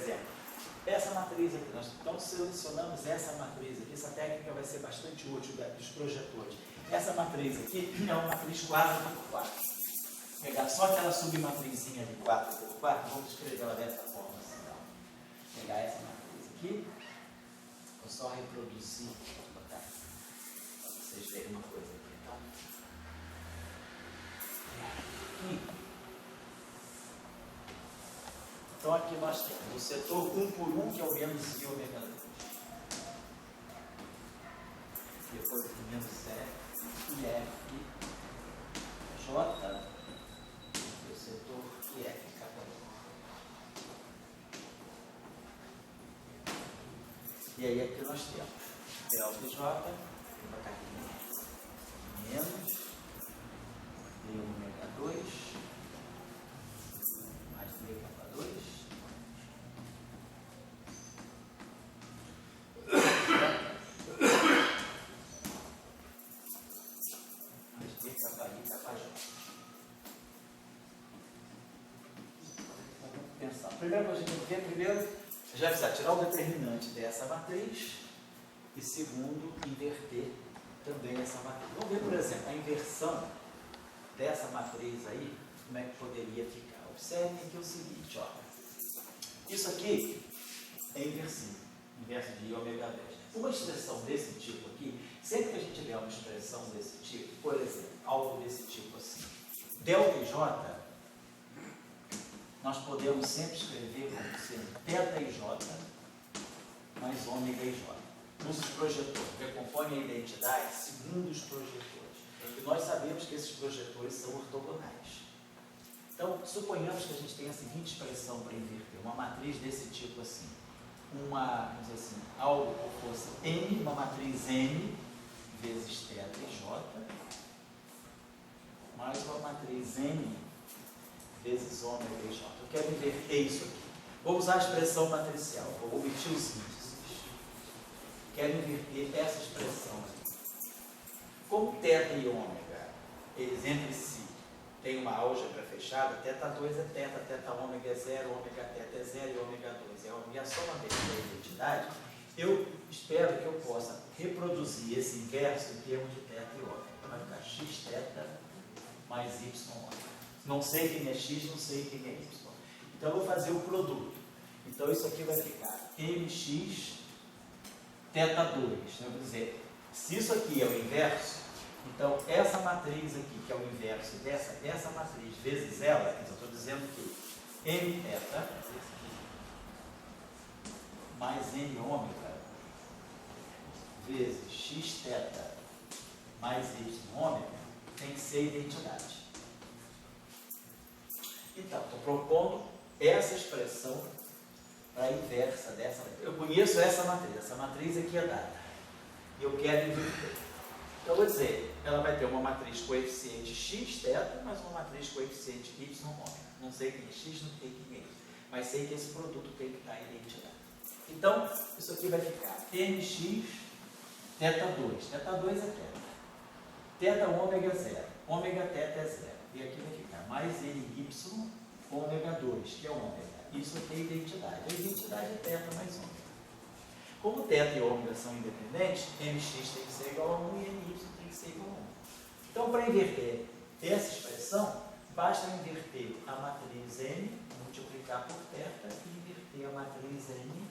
exemplo, essa matriz aqui, nós então selecionamos essa matriz aqui, essa técnica vai ser bastante útil dos projetores. Essa matriz aqui é uma matriz 4x4. Vou pegar só aquela submatrizinha de 4x4, vamos escrever ela dessa forma assim. Então. Vou pegar essa matriz aqui, vou só reproduzir, vou botar para vocês verem uma coisa aqui. Então aqui nós temos o setor 1 por 1, que é o menos I ômega 2. Depois aqui menos F e F J, e o setor F capa 1. E aí aqui nós temos delta J, vou botar aqui menos D ômega 2 mais D capa 2 mais D capa I capa J. Vamos pensar. Primeiro que a gente tem que ver, já precisa tirar o determinante dessa matriz e segundo, inverter também essa matriz. Vamos ver, por exemplo, a inversão dessa matriz aí, como é que poderia ficar. Observem que é o seguinte, ó. Isso aqui é inversível, inverso de ômega 10. Uma expressão desse tipo aqui, sempre que a gente vê uma expressão desse tipo, por exemplo, algo desse tipo assim, delta e J, nós podemos sempre escrever como sendo θ e J mais ômega e J. Nos projetores, que compõem a identidade segundo os projetores. E nós sabemos que esses projetores são ortogonais. Então, suponhamos que a gente tenha a seguinte expressão para inverter, uma matriz desse tipo assim, vamos dizer assim, algo que fosse M, uma matriz M vezes θ e J, mais uma matriz M vezes ômega e J. Eu quero inverter isso aqui. Vou usar a expressão matricial, vou omitir os índices. Quero inverter essa expressão aqui. Como θ e ômega, eles entre si têm uma álgebra fechada, θ2 é θ, θ ômega é 0, ômega θ é 0 e ômega 2 é ômega, só uma vez da identidade, eu espero que eu possa reproduzir esse inverso em termos de θ e ômega. Então vai ficar xθ mais y ômega. Não sei quem é x, não sei quem é y. Então eu vou fazer o produto. Então isso aqui vai ficar mx θ2. Eu vou dizer, se isso aqui é o inverso, então essa matriz aqui, que é o inverso essa matriz vezes ela, então eu estou dizendo que mθ mais n ômega vezes xθ mais y ômega tem que ser identidade. Então, estou propondo essa expressão para a inversa dessa matriz. Eu conheço essa matriz aqui é dada. E eu quero inverter. Então, eu vou dizer, ela vai ter uma matriz coeficiente x, θ, mais uma matriz coeficiente y, ômega. Não sei quem é x, não sei quem é y. Mas sei que esse produto tem que estar em identidade. Então, isso aqui vai ficar mx θ2. θ2 é θ. θ ômega é 0. Ômega θ é 0. E aqui vai ficar mais ny ômega 2, que é ômega. Isso aqui é identidade. A identidade é θ mais ômega. Como θ e ômega são independentes, mx tem que ser igual a 1 e ny tem que ser igual a 1. Então, para inverter essa expressão, basta inverter a matriz n, multiplicar por θ, e inverter a matriz n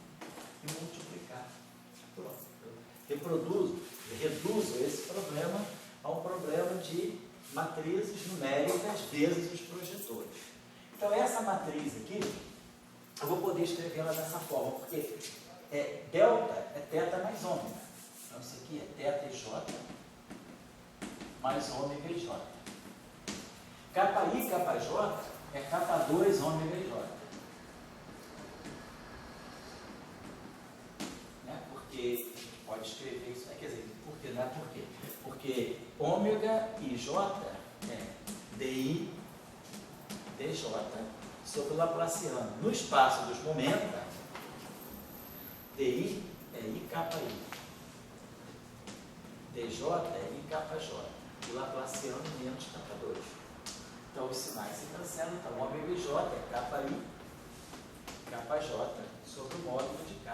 e multiplicar por ômega. Reduzo esse problema a um problema de matrizes numéricas vezes os projetores. Então, essa matriz aqui, eu vou poder escrevê-la dessa forma, porque delta é θ mais ômega. Então, isso aqui é θ e J mais ômega e J. Capa I e capa J é capa 2 ômega e J. Né? Porque a gente pode escrever isso, quer dizer, por que não é por quê? Porque ômega e J é DI, DJ sobre o Laplaciano. No espaço dos momenta, DI é I capa I. DJ é I capa J. O Laplaciano menos capa 2. Então os sinais se cancelam. Então ômega e J é capa I kj sobre o módulo de k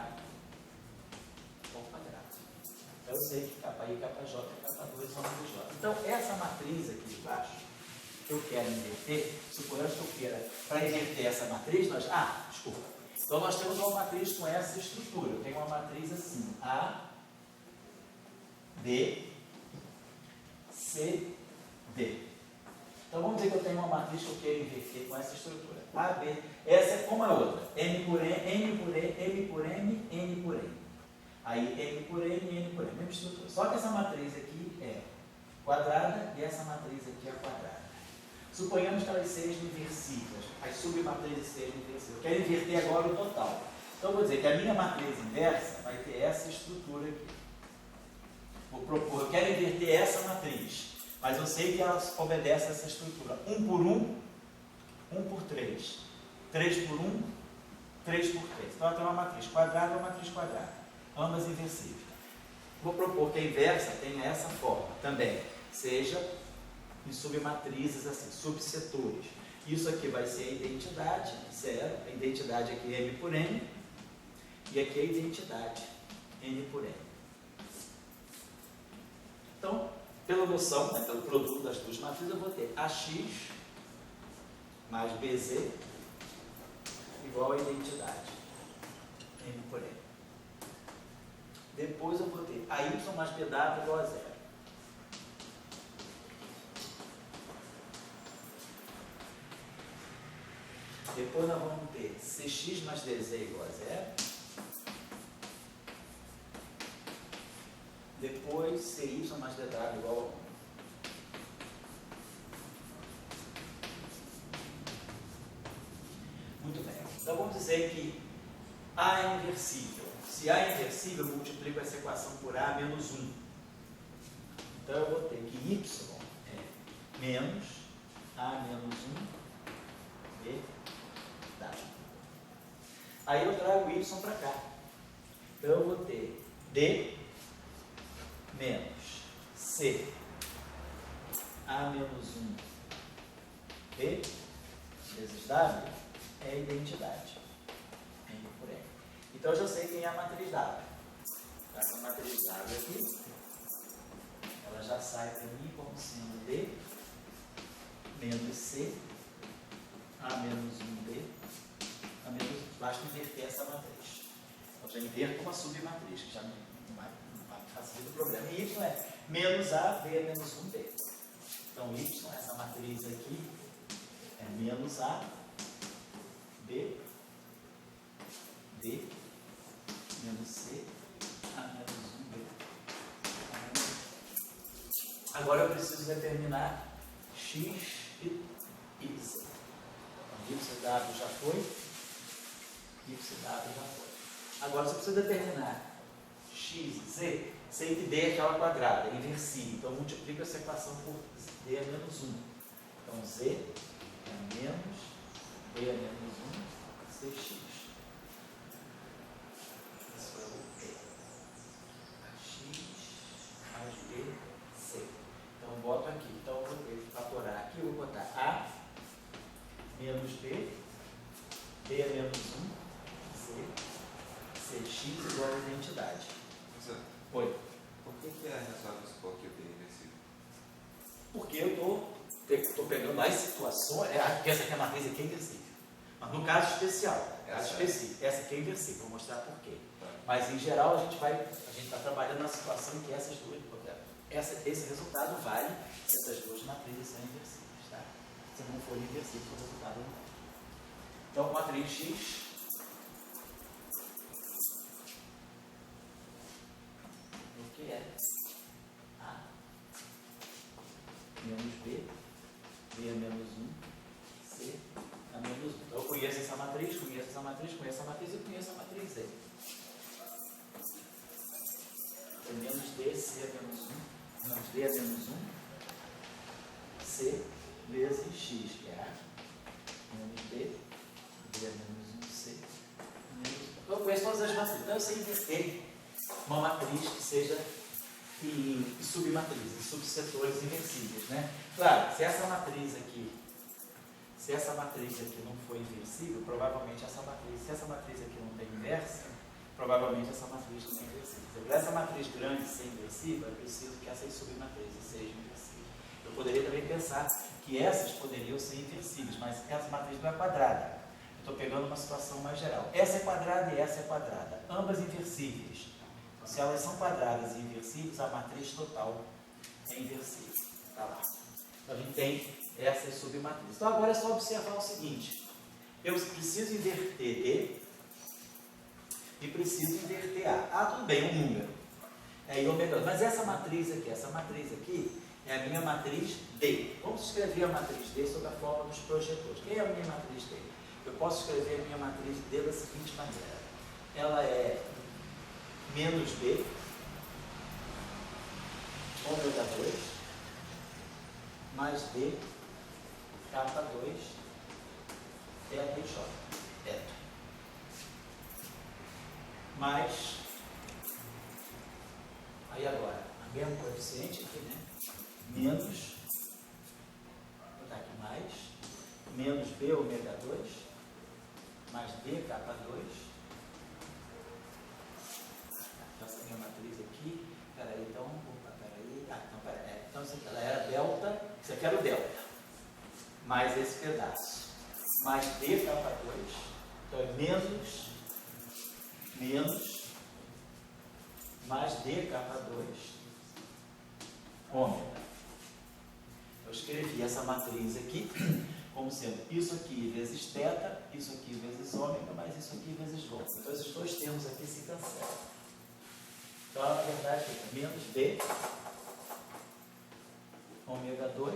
ao quadrado. Então eu sei que Kj é Kj são j. Então essa matriz aqui de baixo, que eu quero inverter, suponhamos que eu queira, para inverter essa matriz, nós... desculpa. Então nós temos uma matriz com essa estrutura. Eu tenho uma matriz assim, A, B, C, D. Então vamos dizer que eu tenho uma matriz que eu quero inverter com essa estrutura. A, B, essa é como a outra. M por N, M por N, M por M, N por N. Aí M por N, N por N, mesma estrutura. Só que essa matriz aqui é quadrada e essa matriz aqui é quadrada. Suponhamos que elas sejam inversíveis, as submatrizes sejam inversíveis. Eu quero inverter agora o total. Então eu vou dizer que a minha matriz inversa vai ter essa estrutura aqui. Vou propor, eu quero inverter essa matriz, mas eu sei que ela obedece a essa estrutura. 1 por 1, 1 por 3. 3 por 1, 3 por 3. Então ela tem uma matriz quadrada ou matriz quadrada. Ambas inversíveis. Vou propor que a inversa tenha essa forma também. Seja em submatrizes assim, subsetores. Isso aqui vai ser a identidade, 0. A identidade aqui é M por N. E aqui é a identidade, N por N. Então, pela noção, pelo produto das duas matrizes, eu vou ter AX mais BZ igual a identidade, N por N. Depois eu vou ter AY mais BW igual a 0. Depois nós vamos ter CX mais DZ igual a 0. Depois CY mais DW igual a 1. Muito bem. Então vamos dizer que A é inversível. Se A é inversível, eu multiplico essa equação por A menos 1. Então eu vou ter que Y é menos A menos 1 B. Aí eu trago y para cá. Então eu vou ter D menos C A menos 1 B vezes W é a identidade. N por N. Então eu já sei quem é a matriz W. Essa matriz W aqui, ela já sai para mim como sendo D menos C A menos 1B a menos, basta inverter essa matriz. Eu já inverto uma submatriz, que já não facilita o problema. E y é menos A, B é menos 1B. Então, y, essa matriz aqui, é menos A, B, D, menos C, A menos 1B. Agora eu preciso determinar x e y. YW já foi. YW já foi. Agora você precisa determinar x e z, sei que d é aquela quadrada, é inversível. Então multiplica essa equação por d é menos 1. Então z é menos d é menos 1 cx. Isso é o d. X mais b, c. Então eu boto aqui. Então eu vou evaporar aqui, eu vou botar a menos b, d é menos 1. Cx igual a identidade. Oi. Por que é razoável supor que o B é inversível? Porque eu estou pegando as situações. Porque essa aqui é a matriz aqui é inversível. Mas no caso especial, específico, essa aqui é inversível. Vou mostrar por quê. Tá. Mas em geral a gente está trabalhando na situação em que essas duas. Esse resultado vale se essas duas matrizes são inversíveis. Tá? Se não for inversível, o resultado não vale. Então, matriz X. Que é A menos B, B é menos 1, C a menos 1. Então eu conheço essa matriz, conheço essa matriz e conheço a matriz Z. É menos D, C é menos 1, menos D é menos 1, C vezes X, que é A menos D, D é menos 1, C menos 1. Então eu conheço todas as matrizes. Então eu sei inverter uma matriz que seja em submatrizes, subsetores inversíveis, né? Claro, se essa matriz aqui, Se essa matriz aqui não for inversível, provavelmente essa matriz, se essa matriz aqui não tem inversa, provavelmente essa matriz não é inversível. Para essa matriz grande ser inversível, é preciso que essas submatrizes sejam inversíveis. Eu poderia também pensar que essas poderiam ser inversíveis, mas essa matriz não é quadrada. Eu estou pegando uma situação mais geral. Essa é quadrada e essa é quadrada, ambas inversíveis. Então, se elas são quadradas e inversíveis, a matriz total é inversível. Está lá. Então, a gente tem essas submatrizes. Então, agora é só observar o seguinte. Eu preciso inverter D e preciso inverter A. Ah, tudo bem, um número. É ômega. Mas essa matriz aqui é a minha matriz D. Vamos escrever a matriz D sob a forma dos projetores. Quem é a minha matriz D? Eu posso escrever a minha matriz D da seguinte maneira. Ela é menos B, ômega 2, mais D, capa 2, θ e J. Θ. Mais, aí agora, a mesma coeficiente aqui, né? Menos, vou botar aqui mais, menos B ômega 2, mais D capa 2. Essa minha matriz aqui, peraí, então, opa, peraí, então, peraí, então isso aqui, ela era delta, isso aqui era o delta, mais esse pedaço, mais D capa 2, então é menos, mais D capa 2, ômega. Eu escrevi essa matriz aqui como sendo isso aqui vezes θ, isso aqui vezes ômega, mais isso aqui vezes ρ. Então, esses dois termos aqui se cancelam. Então, na verdade, fica menos B, ômega 2,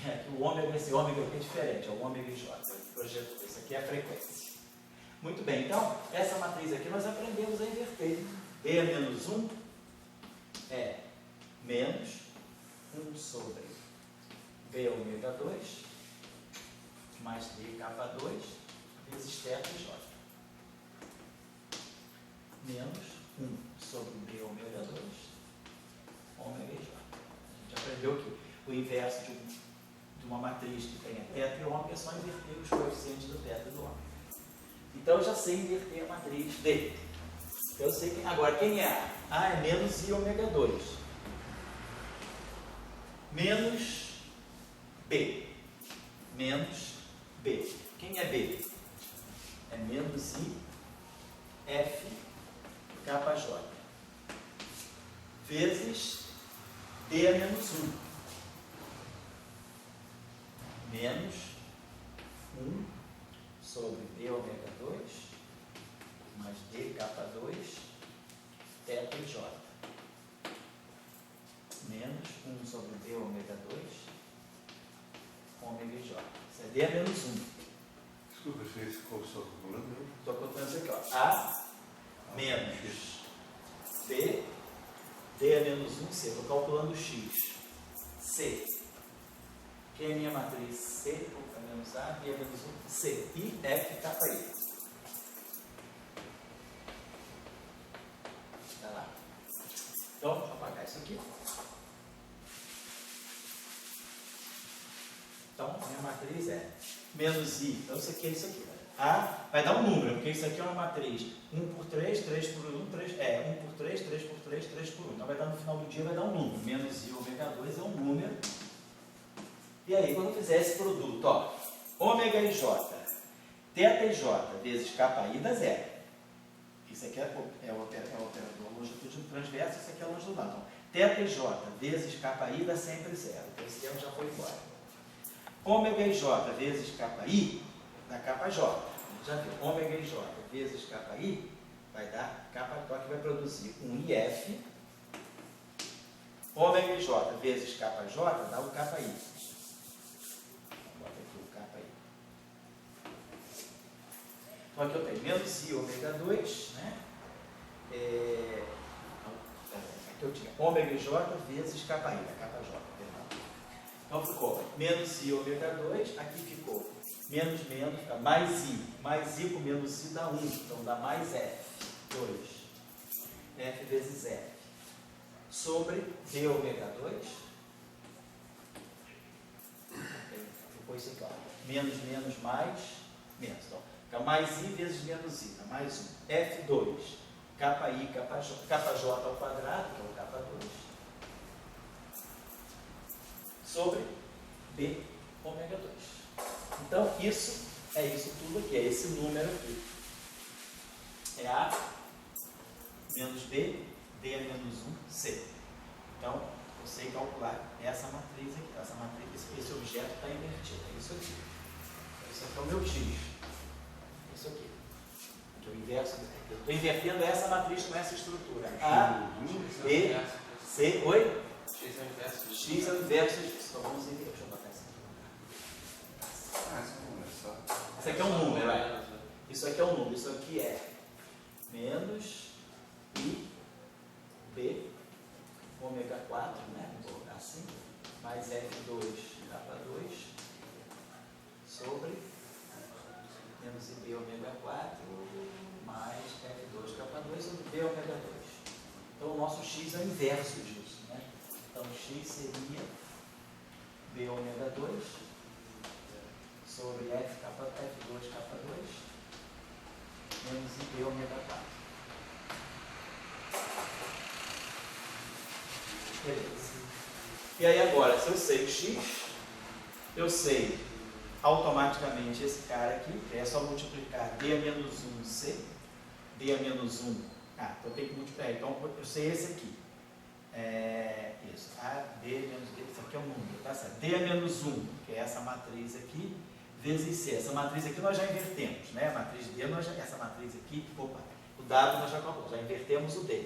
e aqui o ômega, esse ômega aqui é diferente, é o ômega e J, projeto, isso aqui é a frequência. Muito bem, então, essa matriz aqui nós aprendemos a inverter. B é menos 1 é menos 1 sobre B ômega 2 mais D capa 2 vezes θ e J. Menos 1 sobre B ômega 2 ômega e J. A gente aprendeu que o inverso de uma matriz que tenha θ e ômega é só inverter os coeficientes do θ e do ômega. Então eu já sei inverter a matriz D. Então eu sei que. Agora, quem é A? A é menos I ômega 2. Menos B. Menos B. Quem é B? É menos I F capa J. Vezes D é menos 1. Menos 1 sobre B ômega 2 mais D capa 2 θ e J. Menos 1 sobre B ômega 2 ômega e J. Isso é D é menos 1. Desculpa, você ficou só calculando, não? Estou contando isso aqui, ó. A menos B, D é menos 1, C. Estou calculando X. C. Quem é a minha matriz? C, opa, menos A, B é menos 1, C. I, F, capa I. Está lá. Então, vou apagar isso aqui. Então, a minha matriz é menos I. Então, isso aqui é isso aqui. Né? A vai dar um número, porque isso aqui é uma matriz 1 por 3, 3 por 1, 3, 1 por 3, 3 por 3, 3 por 1. Então, vai dar no final do dia, vai dar um número. Menos I ômega 2 é um número. E aí, quando eu fizer esse produto, ó, ômega e J, θ e J vezes capa I dá zero. Isso aqui é o operador longitudinal transverso, isso aqui é longitudinal. Então, θ e J vezes capa I dá sempre zero. Então, esse termo já foi embora. Ômega e J vezes capa I dá capa J. Já viu? Ômega e J vezes capa I vai dar capa J, que vai produzir um IF. Ômega e J vezes capa J dá o capa I. Bota aqui o capa I. Então aqui eu tenho menos I ômega 2, né? Aqui eu tinha ômega e J vezes capa I, da capa J. Então ficou menos I ômega 2, aqui ficou menos, fica mais I com menos I dá 1, então dá mais F, 2, F vezes F, sobre D ômega 2, Foi isso aqui, ó. Menos, menos, mais, menos. Então, fica mais I vezes menos I, tá? Mais 1. F2, capa I, capa J ao quadrado, que é o capa 2, sobre B, ômega 2. Então, isso é isso tudo aqui, é esse número aqui. É A menos B, D é menos 1, C. Então, eu sei calcular essa matriz aqui. Essa matriz, esse objeto está invertido. É isso aqui. Isso aqui é o meu X. Isso aqui. Que eu inverso. Eu estou invertendo essa matriz com essa estrutura. A, B, C. Oi? X é o inverso disso. X é o inverso disso. Então vamos inverter. Deixa eu botar isso aqui. Ah, esse é um número só. Isso aqui é um número, é? Isso aqui é um número. Isso aqui é menos I, B, ômega 4, né? Vou colocar assim, mais F2, capa 2, sobre menos IB, ômega 4, mais F2, capa 2, sobre B, ômega 2. Então, o nosso X é o inverso disso, né? Então, X seria B, ômega 2, sobre F2, capa 2, menos IB, ômega 4. Beleza. E aí agora, se eu sei X, eu sei automaticamente esse cara aqui, que é só multiplicar D a menos 1C, D a menos 1. Ah, então eu tenho que multiplicar. Então eu sei esse aqui. Isso. A, D menos D, isso aqui é um número, tá certo? D a menos 1, que é essa matriz aqui, vezes C. Essa matriz aqui nós já invertemos, né? A matriz D, essa matriz aqui, opa, o dado nós já calculamos, já invertemos o D,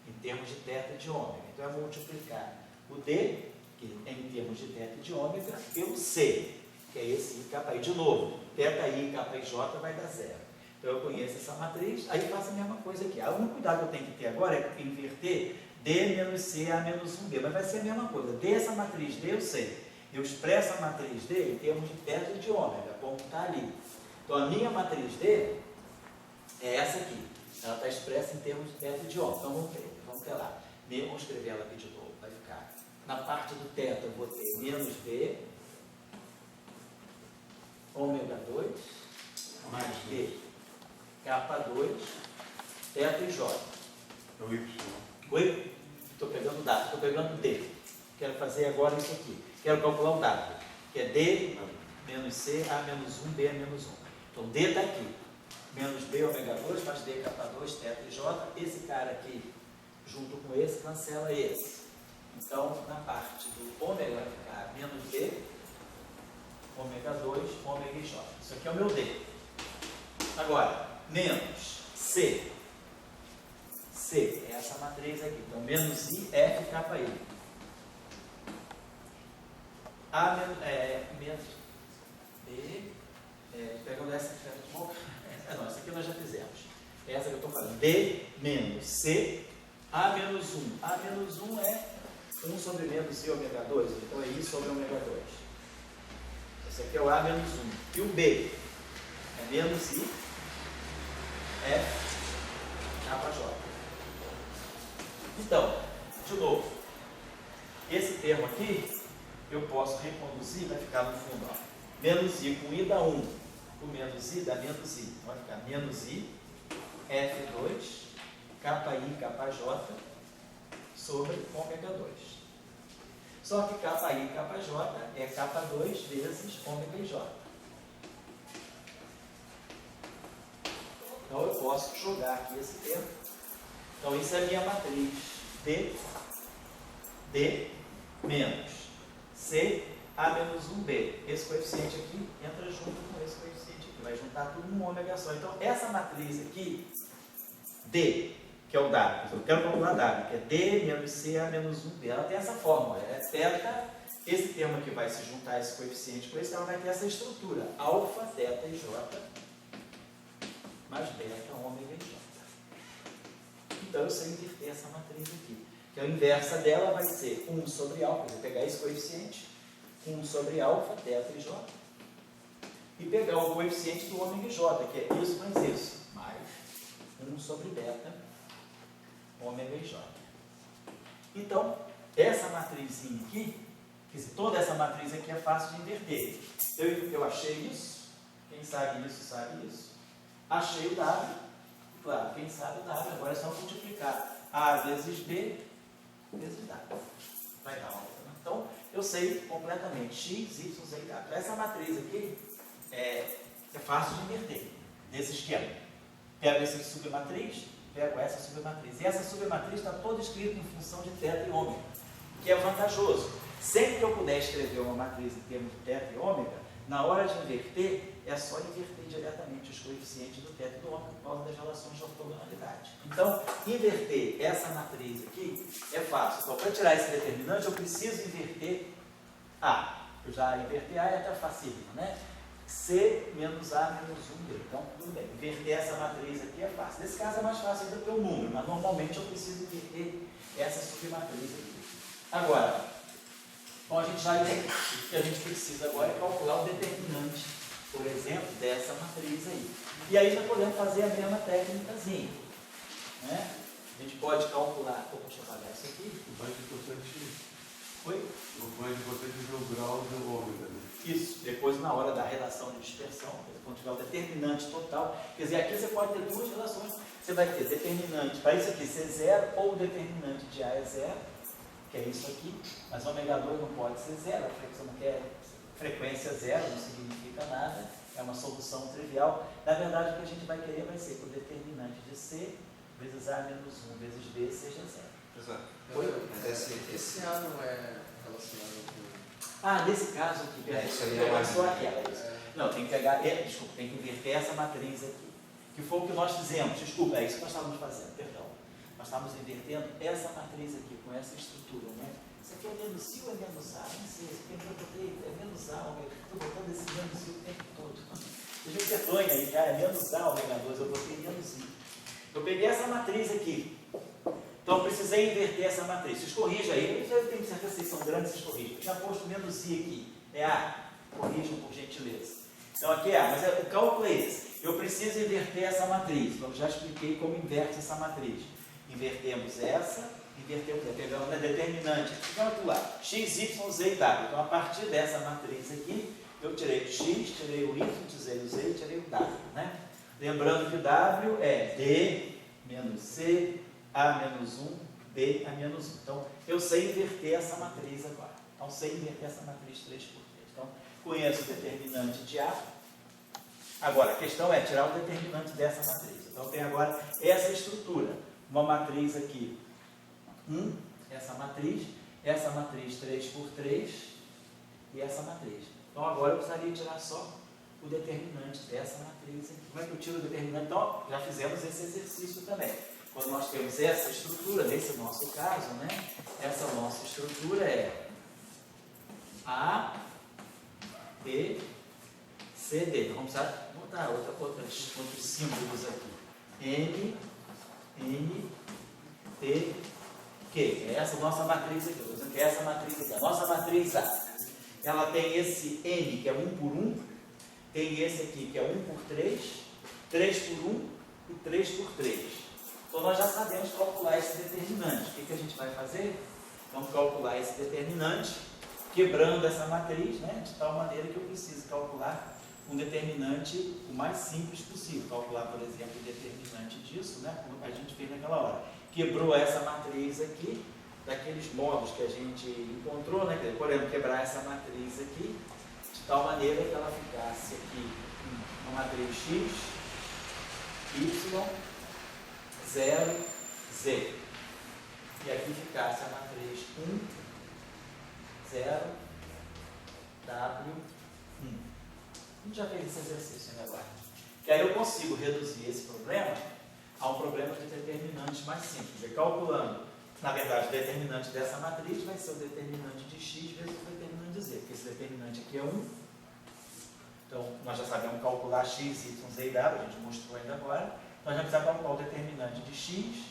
em termos de θ e de ômega. Então é multiplicar o D, que é em termos de θ e de ômega, pelo C, que é esse I, capa I. De novo, θi, capa I, J vai dar zero. Então eu conheço essa matriz, aí eu faço a mesma coisa aqui. O único cuidado que eu tenho que ter agora é inverter D menos C a menos 1B, mas vai ser a mesma coisa. D, essa matriz D eu sei. Eu expresso a matriz D em termos de θ e de ômega, como está ali. Então a minha matriz D é essa aqui. Ela está expressa em termos de θ e de ômega. Então vamos ter lá. Vamos escrever ela aqui de novo. Vai ficar, na parte do θ eu vou ter menos B, ômega 2, mais B, capa 2, θ e J. É o Y. Oi? Estou pegando o dado, estou pegando D. Quero fazer agora isso aqui. Quero calcular o dado, que é D menos C, A menos 1, B a menos 1. Então D está aqui. Menos B, ômega 2, mais D, capa 2, θ e J. Esse cara aqui, junto com esse, cancela esse. Então, na parte do ômega vai ficar menos B, ômega 2, ômega e J. Isso aqui é o meu D. Agora, menos C. C é essa matriz aqui. Então, menos I, F, capa I. A menos B, pegando essa aqui, não, essa aqui nós já fizemos. Essa que eu estou falando. D menos C, A menos 1. A menos 1 é 1 sobre menos I, ômega 2. Então, é I sobre ômega 2. Esse aqui é o A menos 1. E o B é menos I, F, capa J. Então, de novo, esse termo aqui, eu posso reconduzir, vai ficar no fundo, ó, menos I com I dá 1, o menos I dá menos I, vai ficar menos I, F2, capa I, capa J, sobre ômega 2. Só que capa I, capa J é capa 2 vezes ômega e J. Então eu posso jogar aqui esse termo. Então isso é a minha matriz. D menos C, A menos 1B. Esse coeficiente aqui entra junto com esse coeficiente aqui. Vai juntar tudo num ômega só. Então essa matriz aqui, D, que é o dado, eu quero calcular dado, que é D menos C, A menos 1B. Ela tem essa fórmula, é θ, esse termo aqui vai se juntar esse coeficiente com esse, ela vai ter essa estrutura, alfa, θ e J, mais beta, ômega e J. Então eu sei inverter essa matriz aqui, que a inversa dela vai ser 1 sobre alfa, eu vou pegar esse coeficiente, 1 sobre alfa, θ e J, e pegar o coeficiente do ômega e J, que é isso mais isso, mais 1 sobre beta, ômega e J. Então, essa matrizinha aqui, quer dizer, toda essa matriz aqui é fácil de inverter. Eu achei isso, quem sabe isso, sabe isso. Achei o W, claro, quem sabe o W, agora é só multiplicar A vezes B vezes W. Vai dar uma outra. Então, eu sei completamente x, y, z e w. Essa matriz aqui é fácil de inverter, nesse esquema. Pego essa submatriz, pego essa submatriz. E essa submatriz está toda escrita em função de θ e ômega, que é vantajoso. Sempre que eu puder escrever uma matriz em termos de θ e ômega, na hora de inverter, é só inverter diretamente os coeficientes do θ e do ômega por causa das relações de ortogonalidade. Então, inverter essa matriz aqui é fácil. Então, para tirar esse determinante, eu preciso inverter A. Eu já inverter A é até facílimo, né? C menos A menos 1B. Então, tudo bem. Inverter essa matriz aqui é fácil. Nesse caso é mais fácil ainda pelo número, mas normalmente eu preciso inverter essa submatriz aqui. Agora, bom, a gente já entende que a gente precisa agora é calcular o determinante, por exemplo, dessa matriz aí. E aí já podemos fazer a mesma técnicazinha, né? A gente pode calcular, deixa eu apagar isso aqui. O mais importante, Oi? o mais importante é ver o grau do ômega, né? Isso, depois na hora da relação de dispersão, quando tiver o determinante total, quer dizer, aqui você pode ter duas relações, você vai ter determinante, para isso aqui ser zero, ou o determinante de A é zero, que é isso aqui, mas ômega 2 não pode ser zero, você não quer frequência zero, não significa nada, é uma solução trivial. Na verdade, o que a gente vai querer vai ser que o determinante de C vezes A menos 1 vezes B seja zero. Exato. Mas esse A não é relacionado com... Ah, nesse caso aqui, isso aí pegar é só aquela. Não, tem que pegar, desculpa, tem que inverter essa matriz aqui, que foi o que nós fizemos, desculpa, é isso que nós estávamos fazendo, perdão. Nós estávamos invertendo essa matriz aqui, com essa estrutura, né? Isso aqui é menos I ou é menos A? Não sei, isso aqui eu botei, é menos A, estou botando esse menos I o tempo todo. Vocês me perdoem aí, cara, é menos A, ômega 2, eu botei menos I. Eu peguei essa matriz aqui, então eu precisei inverter essa matriz. Vocês corrijam aí, eu tenho certeza que vocês são grandes, vocês corrijam. Eu tinha posto menos I aqui, é A, corrijam por gentileza. Então aqui é A, mas o cálculo é esse. Eu preciso inverter essa matriz, eu já expliquei como inverte essa matriz. Invertemos essa, invertemos essa, pegamos a determinante, vamos lá, x, y, z e w. Então, a partir dessa matriz aqui, eu tirei o x, tirei o y, tirei o z e tirei o w, né? Lembrando que o w é d menos c, a menos 1, b a menos 1. Então, eu sei inverter essa matriz agora. Então, sei inverter essa matriz 3 por 3. Então, conheço o determinante de a. Agora, a questão é tirar o determinante dessa matriz. Então, eu tenho agora essa estrutura. Uma matriz aqui, essa matriz 3 por 3 e essa matriz. Então agora eu precisaria tirar só o determinante dessa matriz aqui. Como é que eu tiro o determinante? Então, já fizemos esse exercício também. Quando nós temos essa estrutura, nesse nosso caso, né? Essa nossa estrutura é A, B, C, D. Então, vamos botar outros símbolos aqui. M, N, T, Q. É essa nossa matriz aqui. Estou dizendo que é essa matriz aqui. A nossa matriz A. Ela tem esse N, que é 1 por 1. Tem esse aqui, que é 1 por 3. 3 por 1 e 3 por 3. Então, nós já sabemos calcular esse determinante. O que a gente vai fazer? Vamos calcular esse determinante, quebrando essa matriz, né? De tal maneira que eu preciso calcular um determinante o mais simples possível. Calcular, por exemplo, o determinante disso, né, como a gente fez naquela hora. Quebrou essa matriz aqui, daqueles modos que a gente encontrou, né? Por exemplo, quebrar essa matriz aqui, de tal maneira que ela ficasse aqui uma matriz x, y, 0, z. E aqui ficasse a matriz 1, 0, w, 1. A gente já fez esse exercício, né, agora? Que aí eu consigo reduzir esse problema a um problema de determinantes mais simples. Calculando, na verdade, o determinante dessa matriz vai ser o determinante de x vezes o determinante de z, porque esse determinante aqui é 1. Então, nós já sabemos calcular x, y, z e w, a gente mostrou ainda agora. Nós já precisamos calcular o determinante de x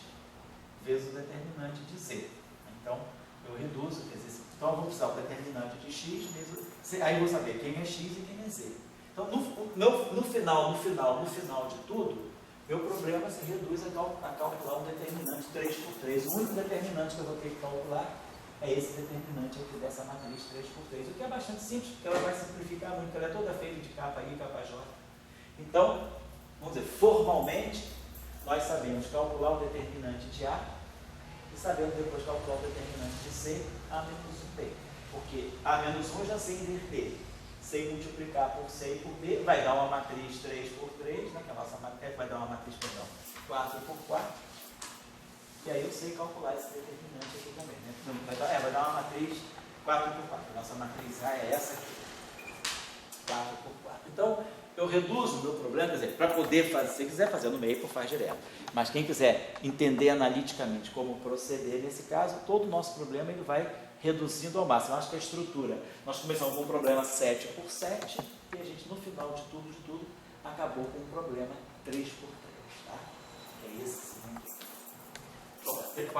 vezes o determinante de z. Então, eu reduzo, quer dizer, então eu vou precisar do determinante de x vezes... Aí eu vou saber quem é x e quem é z. Então, no final de tudo, meu problema se reduz a calcular um determinante 3 por 3. O único determinante que eu vou ter que calcular é esse determinante aqui dessa matriz 3×3, o que é bastante simples, porque ela vai simplificar muito, ela é toda feita de capa I e capa J. Então, vamos dizer, formalmente, nós sabemos calcular o determinante de A e sabemos depois calcular o determinante de C, A menos 1B. Porque A menos 1 eu já sei inverter. Sei multiplicar por C e por B, vai dar uma matriz 3×3, né, que a nossa matriz vai dar uma matriz, perdão, 4×4. E aí eu sei calcular esse determinante aqui também, né? Vai dar uma matriz 4×4. A nossa matriz A é essa aqui. 4×4. Então, eu reduzo o meu problema, quer dizer, para poder fazer, se quiser fazer no meio, faz direto. Mas quem quiser entender analiticamente como proceder nesse caso, todo o nosso problema ele vai reduzindo ao máximo. Eu acho que a estrutura, nós começamos com um problema 7×7 e a gente, no final de tudo, acabou com um problema 3×3, tá? É esse segundo. 4×4,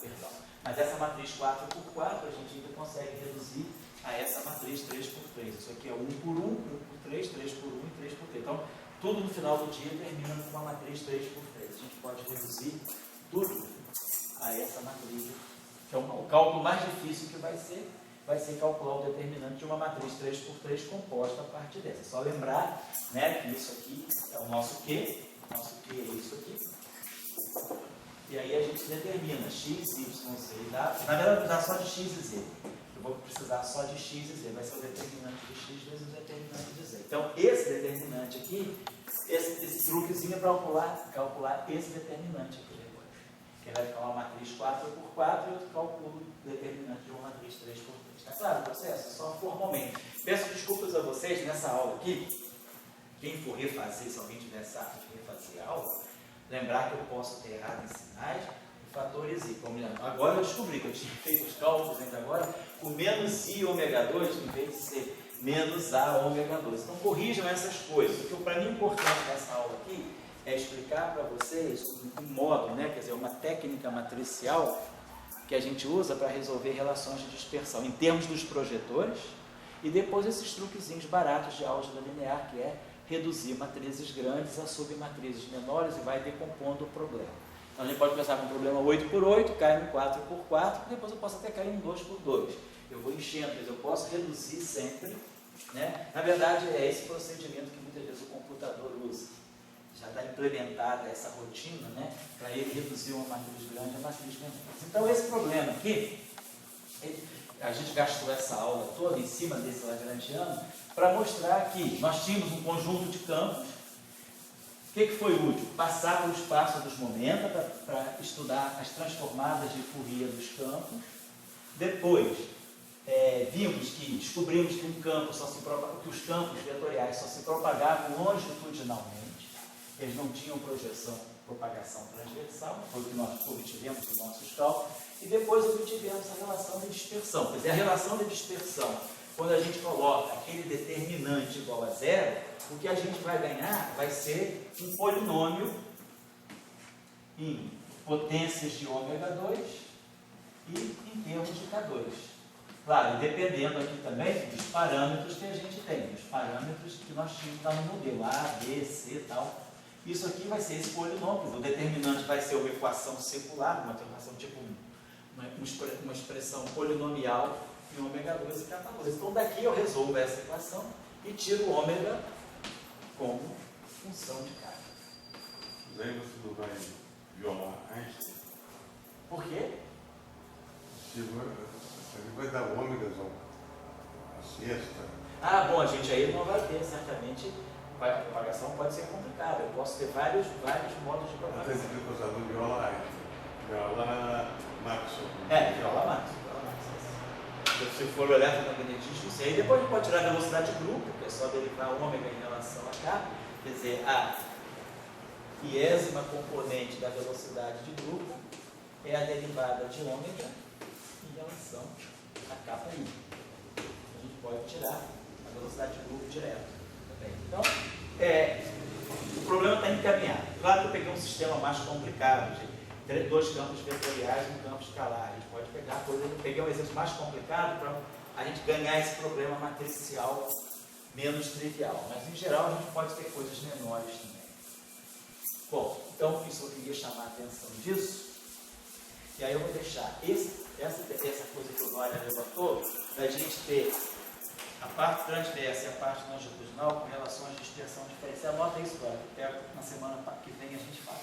perdão. Mas essa matriz 4×4 a gente ainda consegue reduzir a essa matriz 3×3. Isso aqui é 1×1, 1×3, 3×1 e 3×3. Então, tudo no final do dia termina com uma matriz 3×3. A gente pode reduzir tudo a essa matriz. Então, o cálculo mais difícil que vai ser calcular o determinante de uma matriz 3×3 composta a partir dessa. É só lembrar, né, que isso aqui é o nosso Q. Nosso Q é isso aqui. E aí a gente determina x, y, z e dá. Na verdade, eu vou precisar só de x e z. Eu vou precisar só de x e z. Vai ser o determinante de x vezes o determinante de z. Então, esse determinante aqui, esse truquezinho é para calcular esse determinante aqui depois. Que vai ficar uma matriz 4×4 e eu calculo o determinante de uma matriz 3×3. Está claro o processo? Só formalmente. Peço desculpas a vocês nessa aula aqui. Quem for refazer, se alguém tiver saco de refazer a aula, lembrar que eu posso ter errado em sinais e fatores I. Agora eu descobri que eu tinha feito os cálculos ainda agora com menos I ômega 2 em vez de ser menos A ômega 2. Então corrijam essas coisas. O que para mim é importante nessa aula aqui é explicar para vocês um modo, né, quer dizer, uma técnica matricial que a gente usa para resolver relações de dispersão em termos dos projetores e depois esses truquezinhos baratos de álgebra linear, que é reduzir matrizes grandes a submatrizes menores e vai decompondo o problema. Então a gente pode pensar com um problema 8×8, cai no 4×4, depois eu posso até cair no 2×2. Eu vou enchendo, mas eu posso reduzir sempre, né? Na verdade é esse procedimento que muitas vezes o computador usa. Já está implementada essa rotina, né? Para ele reduzir uma matriz grande a matriz menor. Então esse problema aqui, a gente gastou essa aula toda em cima desse lagrangiano para mostrar que nós tínhamos um conjunto de campos. O que foi útil? Passar pelo espaço dos momentos para estudar as transformadas de Fourier dos campos. Depois, descobrimos que que os campos vetoriais só se propagavam longitudinalmente. Eles não tinham propagação transversal, foi o que nós obtivemos nos nossos cálculos. E depois obtivemos a relação de dispersão. Quer dizer, a relação de dispersão, quando a gente coloca aquele determinante igual a zero, o que a gente vai ganhar vai ser um polinômio em potências de ômega 2 e em termos de K2. Claro, dependendo aqui também dos parâmetros que a gente tem, dos parâmetros que nós tínhamos lá no modelo, A, B, C e tal. Isso aqui vai ser esse polinômio. O determinante vai ser uma equação circular, uma equação tipo uma expressão polinomial em ômega 2 e K2. Então daqui eu resolvo essa equação e tiro o ômega como função de K. Mas aí você não vai violar Einstein? Por quê? Você vai dar ômegas a sexta. Ah, bom, a gente aí não vai ter, certamente, a propagação pode ser complicada. Eu posso ter vários modos de propagação. Até que o usador viola Einstein. Viola Maxwell. Viola Maxwell. Se for o eletromagnetismo, isso aí. Depois a gente pode tirar a velocidade de grupo, que é só derivar ômega em relação a K. Quer dizer, a iésima componente da velocidade de grupo é a derivada de ômega em relação a KI. A gente pode tirar a velocidade de grupo direto também. Então, o problema está encaminhado. Claro que eu peguei um sistema mais complicado, de 2 campos vetoriais e um campo escalar. A gente pode pegar, por exemplo, peguei um exemplo mais complicado para a gente ganhar esse problema matricial menos trivial. Mas, em geral, a gente pode ter coisas menores também. Bom, então, isso eu queria chamar a atenção disso. E aí eu vou deixar essa coisa que o Glória levantou, para a gente ter a parte transversa e a parte longitudinal com relações de extensão diferencial. Anota isso, Glória, que até na semana que vem a gente faz.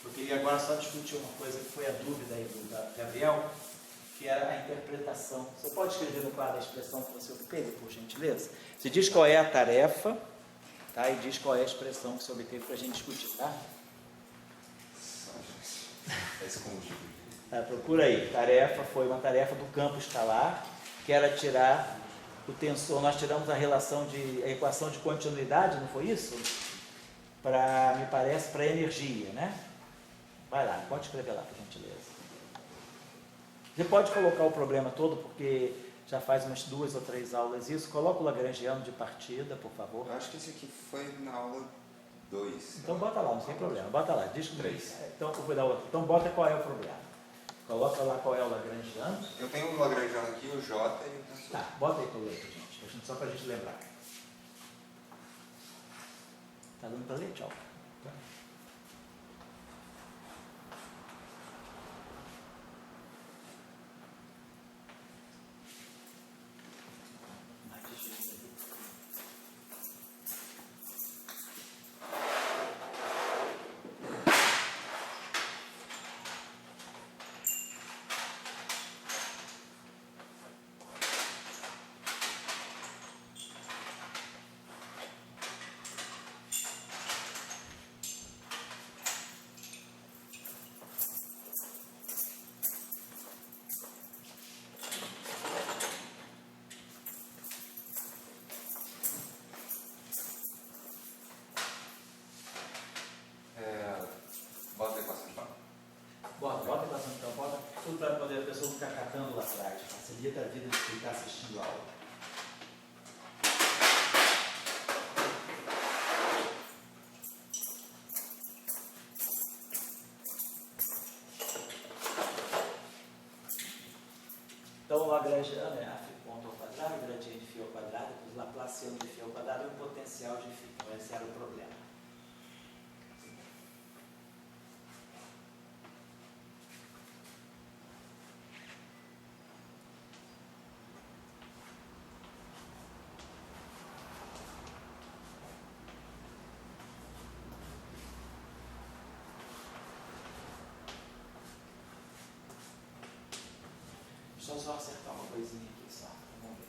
Eu queria agora só discutir uma coisa que foi a dúvida aí do Gabriel, que era a interpretação. Você pode escrever no quadro a expressão que você obteve, por gentileza? Você diz qual é a tarefa, tá? E diz qual é a expressão que você obteve para a gente discutir, tá? Está escondido. Tá, procura aí. Tarefa foi uma tarefa do campo escalar, que era tirar o tensor. Nós tiramos a equação de continuidade, não foi isso? Me parece, para energia, né? Vai lá, pode escrever lá, por gentileza. Você pode colocar o problema todo, porque já faz umas 2 ou 3 aulas isso. Coloca o lagrangiano de partida, por favor. Eu acho que esse aqui foi na aula 2. Então bota lá, não tem problema. Bota lá, diz 3. Então, eu vou dar outra. Então bota qual é o problema. Coloca lá qual é o lagrangiano. Eu tenho o lagrangiano aqui, o J e o tensor. Tá, bota aí para o leito, gente. Só para a gente lembrar. Tá dando para ler? Tchau. Bota a equação de pau. Bota a equação então, bota tudo para poder a pessoa ficar catando lá atrás. Facilita a vida de quem está assistindo a aula. Então o lagrangiano é F ponto ao quadrado, o gradiente de φ ao quadrado, depois o laplaciano de φ ao quadrado e o potencial de φ. Então esse era o problema. Deixa eu só acertar uma coisinha aqui só. Vamos ver.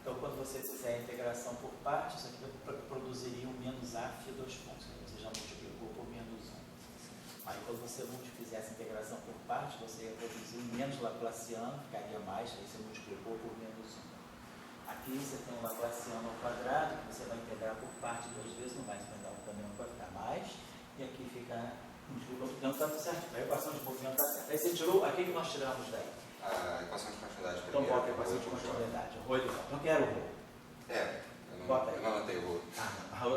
Então, quando você fizer a integração por partes, isso aqui produziria um menos A φ 2 pontos. Você já multiplicou por menos 1. Aí, quando você fizesse a integração por partes, você ia produzir um menos laplaciano, ficaria mais, aí você multiplicou por menos 1. Aqui você tem um laplaciano ao quadrado, que você vai integrar por parte 2 vezes, não vai integrar também, não vai ficar mais. E aqui fica não está certo. A equação de movimento está certa. Aí você tirou, aqui que nós tiramos daí? A equação de continuidade Então primeiro. bota a equação de continuidade. O rho de volta. Não quero o rho. Eu não anotei o rho.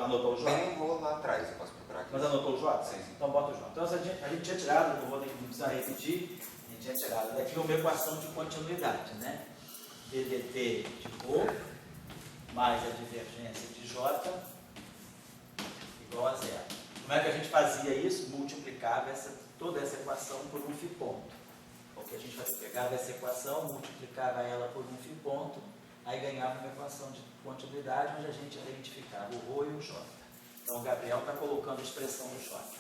Anotou o J? Tem um rho lá atrás, eu posso procurar aqui. Mas anotou o J? Sim, sim. Então bota o J. Então a gente tinha tirado, o rho não precisa repetir, a gente tinha tirado daqui uma equação de continuidade, né? ddt de rho mais a divergência de J igual a zero. Como é que a gente fazia isso? Multiplicava toda essa equação por um φ ponto. Porque a gente pegava essa equação, multiplicava ela por um φ ponto, aí ganhava uma equação de continuidade onde a gente identificava o rho e o J. Então o Gabriel está colocando a expressão do J.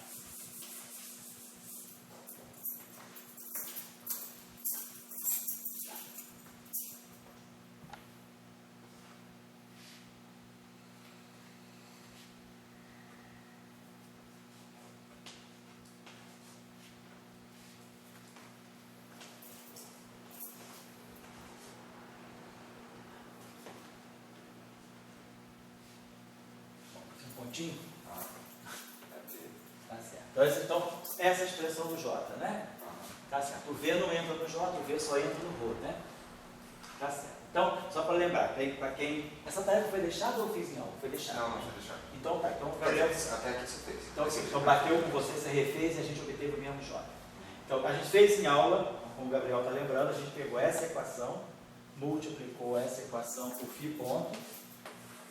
Pontinho? Tá certo. Então, essa é a expressão do J, né? Tá certo. O V não entra no J, o V só entra no Rho, né? Tá certo. Então, só para lembrar, para quem... Essa tarefa foi deixada ou eu fiz em aula? Foi deixada? Não, já deixar. Então tá. Então, Gabriel... Até aqui você fez. Então bateu com você refez e a gente obteve o mesmo J. Então, a gente fez em aula, como o Gabriel está lembrando, a gente pegou essa equação, multiplicou essa equação por φ ponto,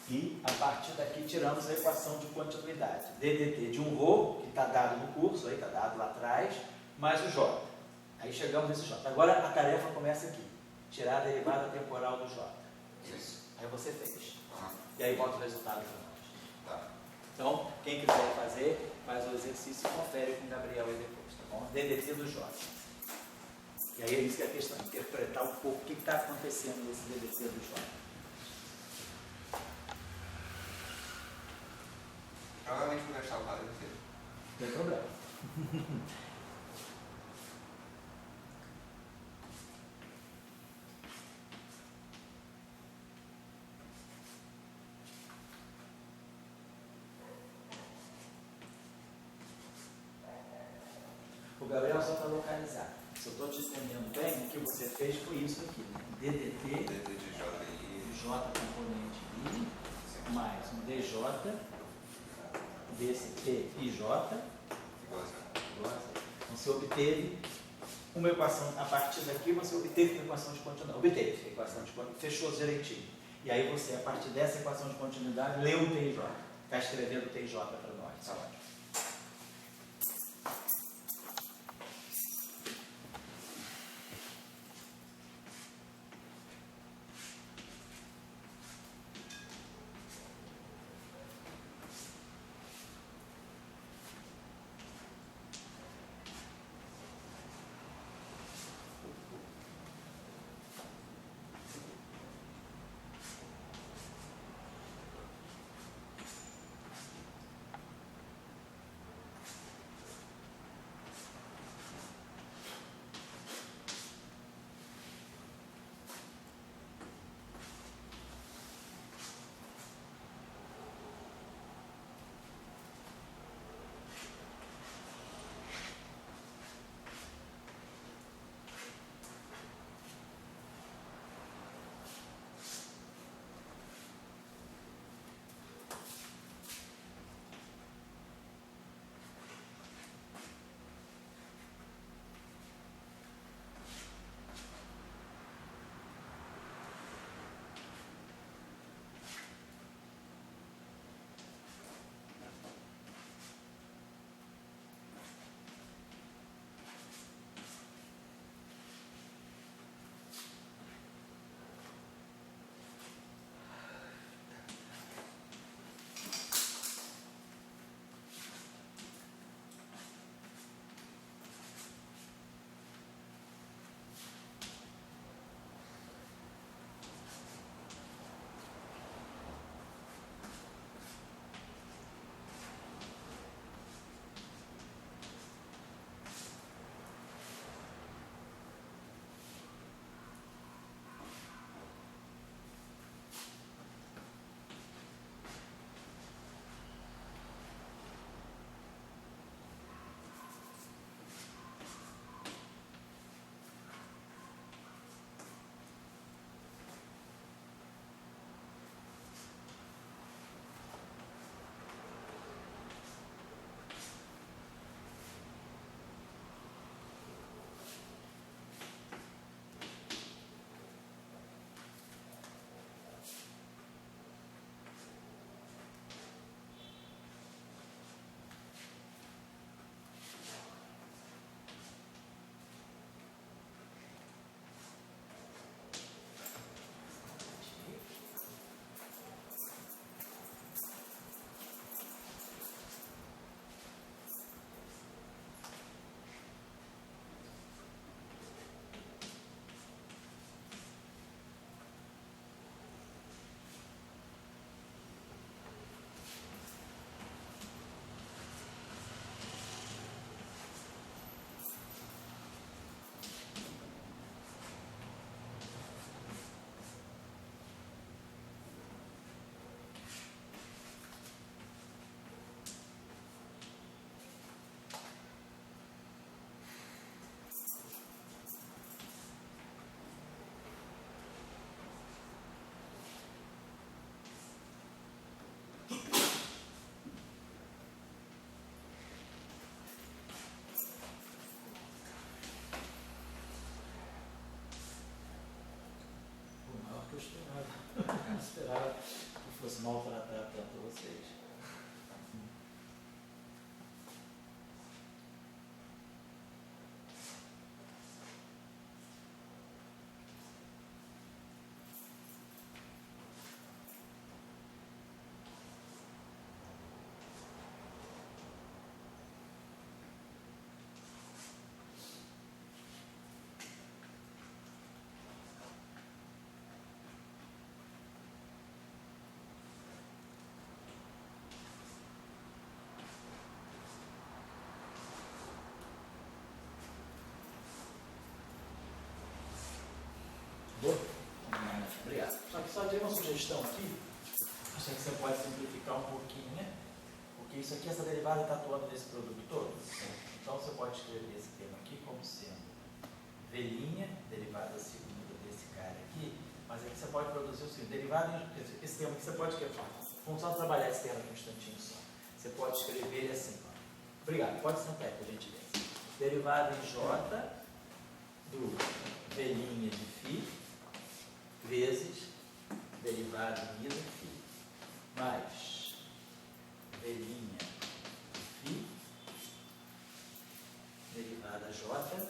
e a partir daqui tiramos a equação de continuidade. ddt de um ρ, que está dado no curso, aí está dado lá atrás, mais o J. Aí chegamos nesse J. Agora a tarefa começa aqui. Tirar a derivada temporal do J. Isso. Aí você fez. Aham. E aí bota o resultado para nós. Tá. Então, quem quiser fazer, faz o exercício e confere com o Gabriel aí depois, tá bom? DDT do J. E aí é isso que é a questão, interpretar um pouco o que está acontecendo nesse DDT do J. Provavelmente vou gastar o quadro inteiro. Não tem problema. O Gabriel só para localizar. Se eu estou te entendendo bem, o que você fez foi isso aqui, né? DDT DD de JI. J componente I, Sim. mais um DJ, desse T e J. Igual a zero. Então você obteve uma equação, a partir daqui você obteve uma equação de continuidade. Obteve a equação de continuidade, fechou direitinho. E aí você, a partir dessa equação de continuidade, leu o TJ. Está escrevendo o TJ para nós. Tá ótimo. favor? Obrigado. Só tem uma sugestão aqui. Acho que você pode simplificar um pouquinho, né? Porque isso aqui, essa derivada está atuando nesse produto todo. Então você pode escrever esse termo aqui como sendo velhinha, derivada segunda desse cara aqui, mas aqui você pode produzir o seguinte, derivada, esse termo aqui você pode quebrar. Vamos só trabalhar esse termo aqui um instantinho só. Você pode escrever ele assim, ó. Obrigado, pode sentar, por gentileza. Derivada em J do velhinha de φ vezes derivada em I de φ mais velhinha de φ derivada J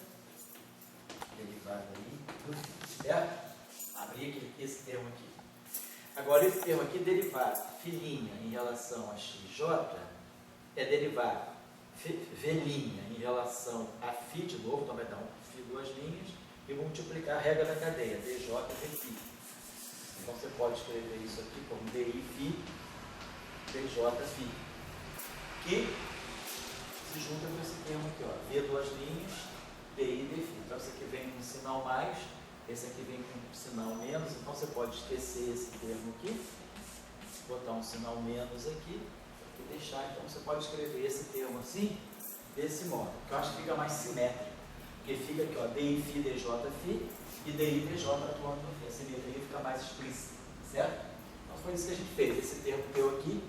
derivada I do φ, certo? Abri esse termo aqui. Agora esse termo aqui, derivado filhinha em relação a xj, é derivado velhinha em relação a φ de novo, então vai dar um φ duas linhas, e multiplicar a regra da cadeia, dj dφ. Então você pode escrever isso aqui como di φ, dj φ, que se junta com esse termo aqui, ó, v duas linhas, di dφ. Então esse aqui vem com um sinal mais, esse aqui vem com um sinal menos, então você pode esquecer esse termo aqui, botar um sinal menos aqui, e deixar, então você pode escrever esse termo assim, desse modo, que eu acho que fica mais simétrico, porque fica aqui, ó, di φ dj φ, e di dj atuando no φ, a simetria fica mais explícita, certo? Então foi isso que a gente fez, esse termo teu aqui,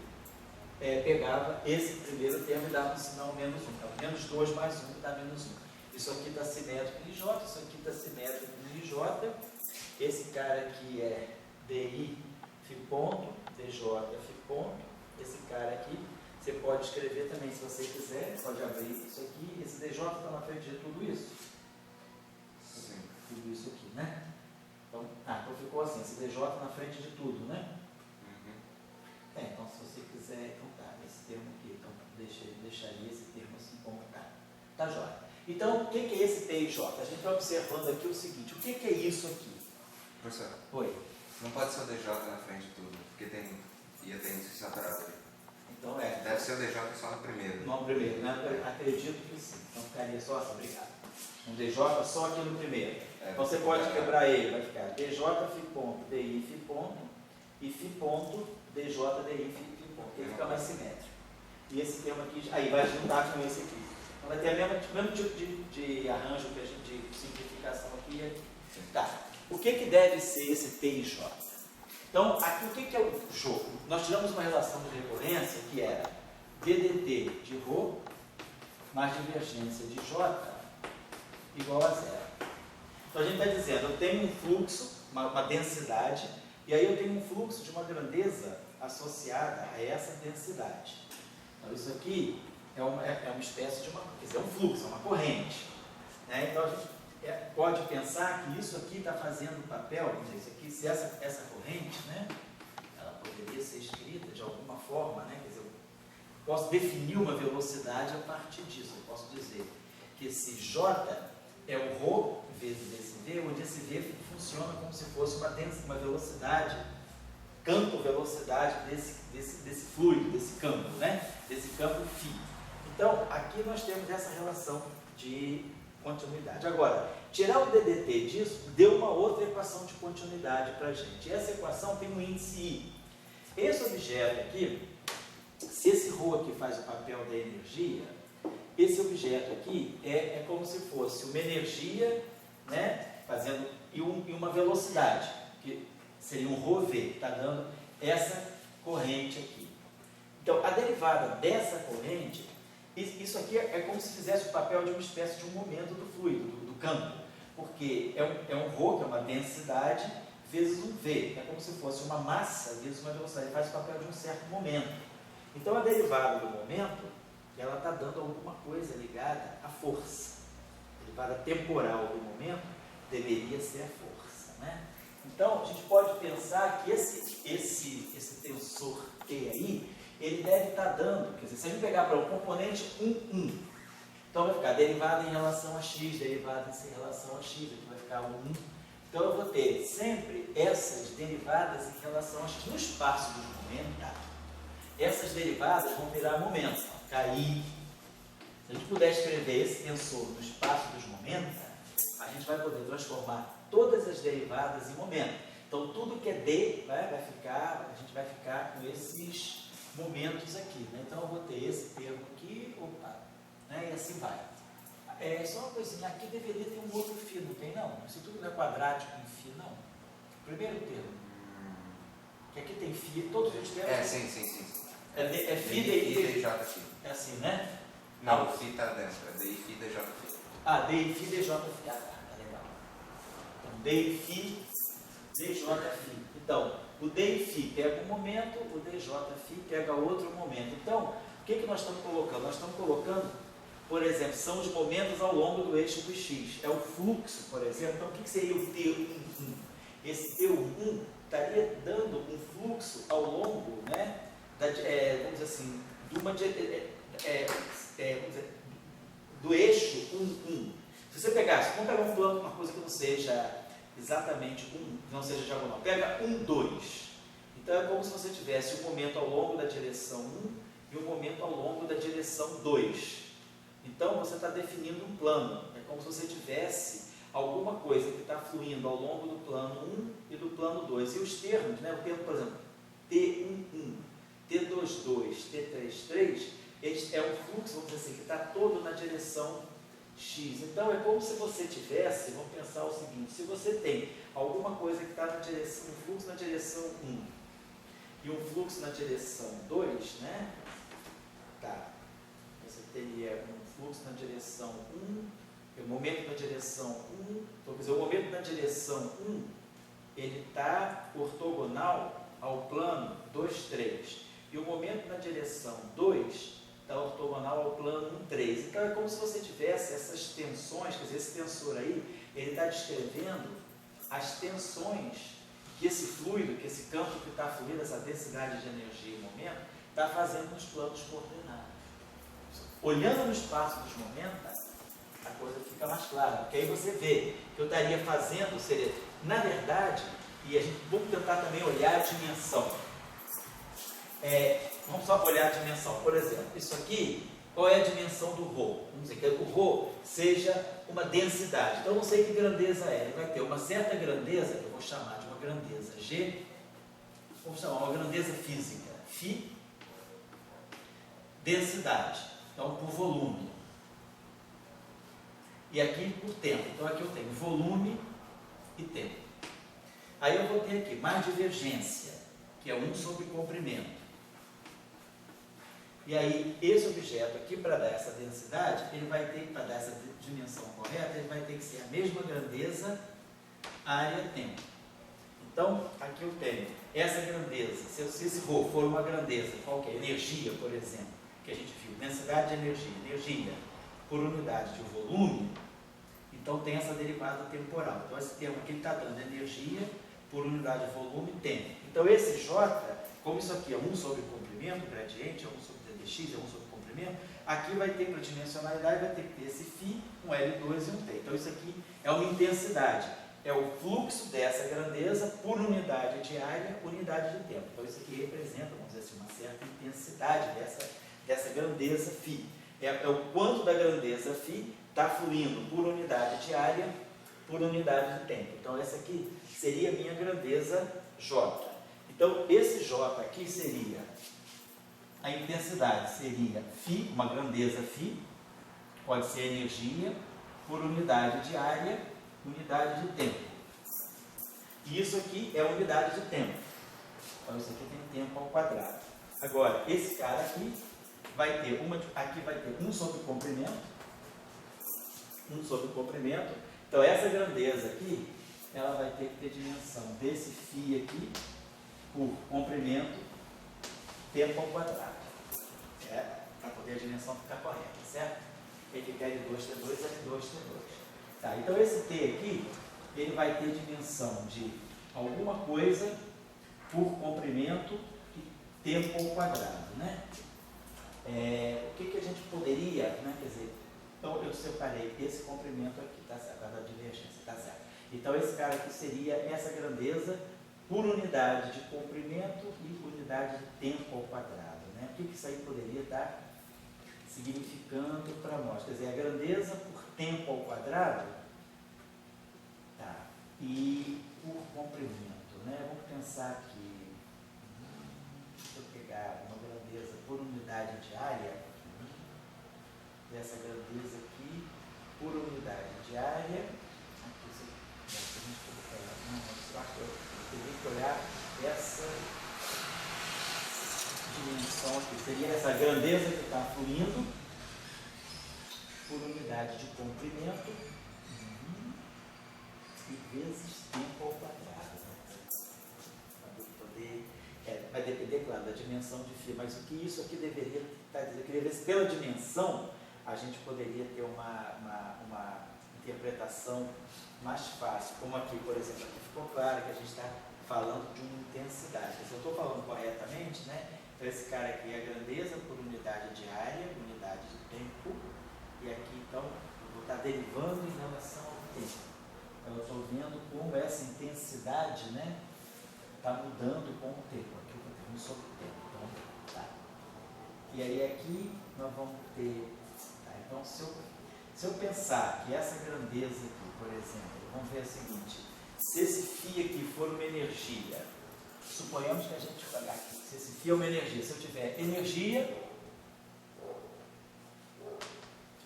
pegava esse primeiro termo e dava um sinal menos 1, então menos 2 mais 1 que dá menos 1. Isso aqui está simétrico em J, isso aqui está simétrico em J, esse cara aqui é di φ ponto, dj φ ponto, esse cara aqui, você pode escrever também se você quiser, pode abrir isso aqui, esse dj está na frente de tudo isso? Sim. Tudo isso aqui, né? Então ficou assim, esse dj na frente de tudo, né? Uhum. Então se você quiser, então tá, esse termo aqui, então deixaria esse termo assim como tá. Tá jóia. Então, o que é esse TIJ? A gente está observando aqui o seguinte, o que é isso aqui? Professor, Oi. não pode ser o DJ na frente de tudo, porque ia ter índice saturado ali. Então Deve ser o DJ só no primeiro. No primeiro, né? Acredito que sim. Então ficaria só assim, obrigado. Um DJ só aqui no primeiro. Então você pode quebrar ele, vai ficar DJ φ ponto, di φ ponto, e φ ponto, dj di φ ponto. Ele fica mais simétrico. E esse termo aqui, aí vai juntar com esse aqui. Então vai ter o mesmo tipo de arranjo que a gente, de simplificação aqui. Tá. O que deve ser esse TIJ? Então, aqui o que é o jogo? Nós tiramos uma relação de recorrência que era ddt de ρ mais divergência de j igual a zero. Então a gente está dizendo, eu tenho um fluxo, uma densidade, e aí eu tenho um fluxo de uma grandeza associada a essa densidade. Então isso aqui é uma espécie de um fluxo, é uma corrente. Né? Então a gente pode pensar que isso aqui está fazendo o papel, isso aqui, se essa corrente, né, ela poderia ser escrita de alguma forma, né, quer dizer, eu posso definir uma velocidade a partir disso. Eu posso dizer que esse J é o ρ vezes esse V, onde esse V funciona como se fosse uma velocidade, campo-velocidade desse fluido, desse campo, né? Desse campo φ. Então, aqui nós temos essa relação de continuidade. Agora, tirar o DDT disso deu uma outra equação de continuidade para a gente. Essa equação tem um índice I. Esse objeto aqui, se esse ρ aqui faz o papel da energia, esse objeto aqui é como se fosse uma energia, né, e uma velocidade, que seria um ρv, que está dando essa corrente aqui. Então, a derivada dessa corrente, isso aqui é como se fizesse o papel de uma espécie de um momento do fluido, do campo, porque é um ρ, que é uma densidade, vezes um v, é como se fosse uma massa vezes uma velocidade, faz o papel de um certo momento. Então, a derivada do momento, ela está dando alguma coisa ligada à força. A derivada temporal do momento deveria ser a força, né? Então, a gente pode pensar que esse tensor T aí, ele deve estar dando, quer dizer, se a gente pegar para o componente 1, então vai ficar derivada em relação a x, derivada em relação a x, aqui vai ficar 1. Então, eu vou ter sempre essas derivadas em relação a x no espaço dos momentos. Essas derivadas vão virar momentos, KI. Se a gente puder escrever esse tensor no espaço dos momentos, a gente vai poder transformar todas as derivadas em momento. Então, tudo que é D, a gente vai ficar com esses momentos aqui, né? Então, eu vou ter esse termo aqui, né? E assim vai. Só uma coisinha, aqui deveria ter um outro φ, não tem não? Isso tudo não é quadrático em φ, não. Primeiro termo, que aqui tem φ, todos os termos... Sim. É φ, DI, DI, DJ, φ. é assim, né? Não, o φ está dentro, é DI, φ, DJ, φ. DI, φ, DJ, φ. Tá legal. Então, DI, φ, DJ, φ. Então, o DI, φ pega um momento, o DJ, φ pega outro momento. Então, o que nós estamos colocando? Nós estamos colocando, por exemplo, são os momentos ao longo do eixo do X. É o fluxo, por exemplo. Então, o que seria o T1? Esse T1 estaria dando um fluxo ao longo, né, vamos dizer assim, do eixo 1. Se você pegasse, vamos pegar um plano, uma coisa que não seja exatamente não seja diagonal, pega 1, 2. Então é como se você tivesse um momento ao longo da direção 1 e um momento ao longo da direção 2. Então você está definindo um plano, é como se você tivesse alguma coisa que está fluindo ao longo do plano 1 e do plano 2. E os termos, né, o termo, por exemplo, T11, T22, T33, é um fluxo, vamos dizer assim, que está todo na direção X. Então, é como se você tivesse, vamos pensar o seguinte, se você tem alguma coisa que está na direção, um fluxo na direção 1 e um fluxo na direção 2, né? Tá. Você teria um fluxo na direção 1, o momento na direção 1, então, quer dizer, o momento na direção 1, ele está ortogonal ao plano 2, 3. E o momento na direção 2 está ortogonal ao plano 1, 3. Então é como se você tivesse essas tensões, quer dizer, esse tensor aí, ele está descrevendo as tensões que esse fluido, que esse campo que está fluindo, essa densidade de energia em momento, está fazendo nos planos coordenados. Olhando no espaço dos momentos, a coisa fica mais clara, porque aí você vê que eu estaria fazendo, seria, na verdade, e a gente vamos tentar também olhar a dimensão. Vamos só olhar a dimensão. Por exemplo, isso aqui, qual é a dimensão do ρ? Vamos dizer que o ρ seja uma densidade. Então, eu não sei que grandeza é. Ele vai ter uma certa grandeza, que eu vou chamar de uma grandeza G, vamos chamar uma grandeza física, φ, densidade. Então, por volume. E aqui por tempo. Então, aqui eu tenho volume e tempo. Aí eu vou ter aqui mais divergência, que é 1 sobre comprimento. E aí, esse objeto aqui, para dar essa densidade, ele vai ter, para dar essa dimensão correta, ele vai ter que ser a mesma grandeza, área, tempo. Então, aqui eu tenho essa grandeza. Se esse ρ for uma grandeza, qual que é? Energia, por exemplo, que a gente viu, densidade de energia por unidade de volume, então tem essa derivada temporal. Então, esse termo aqui está dando energia por unidade de volume, tempo. Então, esse J, como isso aqui é 1 sobre comprimento, gradiente, é 1 sobre X, é 1 sobre comprimento, aqui vai ter para dimensionalidade, vai ter que ter esse φ, um L2 e um T. Então, isso aqui é uma intensidade. É o fluxo dessa grandeza por unidade de área, unidade de tempo. Então, isso aqui representa, vamos dizer assim, uma certa intensidade dessa grandeza φ. É o quanto da grandeza φ está fluindo por unidade de área, por unidade de tempo. Então, essa aqui seria a minha grandeza J. Então, esse J aqui seria, a intensidade seria φ, uma grandeza φ, pode ser energia, por unidade de área, unidade de tempo. E isso aqui é unidade de tempo. Então, isso aqui tem tempo ao quadrado. Agora, esse cara aqui vai ter, aqui vai ter 1 sobre comprimento, 1 sobre comprimento. Então, essa grandeza aqui, ela vai ter que ter dimensão desse φ aqui, por comprimento, tempo ao quadrado. Para poder a dimensão ficar correta, certo? Ele fica L2T2, L2T2. Tá, então esse T aqui, ele vai ter dimensão de alguma coisa por comprimento e tempo ao quadrado, né? O que a gente poderia, né? Quer dizer, então eu separei esse comprimento aqui, tá certo? Da divergência, tá certo? Então esse cara aqui seria essa grandeza por unidade de comprimento e unidade de tempo ao quadrado, né? O que isso aí poderia estar significando para nós? Quer dizer, a grandeza por tempo ao quadrado, tá? e por comprimento, né? Vamos pensar aqui, deixa eu pegar uma grandeza por unidade de área, dessa grandeza aqui, por unidade de área, aqui se a gente mostrar, eu teria que olhar essa dimensão aqui, seria essa grandeza que está fluindo por unidade de comprimento e vezes tempo ao quadrado. Vai depender, claro, da dimensão de φ, mas o que isso aqui deveria estar dizendo? Eu queria ver se pela dimensão a gente poderia ter uma interpretação mais fácil, como aqui, por exemplo, aqui ficou claro que a gente está falando de uma intensidade. Se eu estou falando corretamente, né? Então esse cara aqui é a grandeza por unidade de área, unidade de tempo, e aqui então eu vou estar derivando em relação ao tempo. Então eu estou vendo como essa intensidade, né, está mudando com o tempo. Aqui eu estou tendo sobre o tempo. Então, tá. E aí aqui nós vamos ter. Tá, então se eu pensar que essa grandeza aqui, por exemplo, vamos ver o seguinte, se esse φ aqui for uma energia, suponhamos que a gente vai olhar aqui, se esse φ é uma energia, se eu tiver energia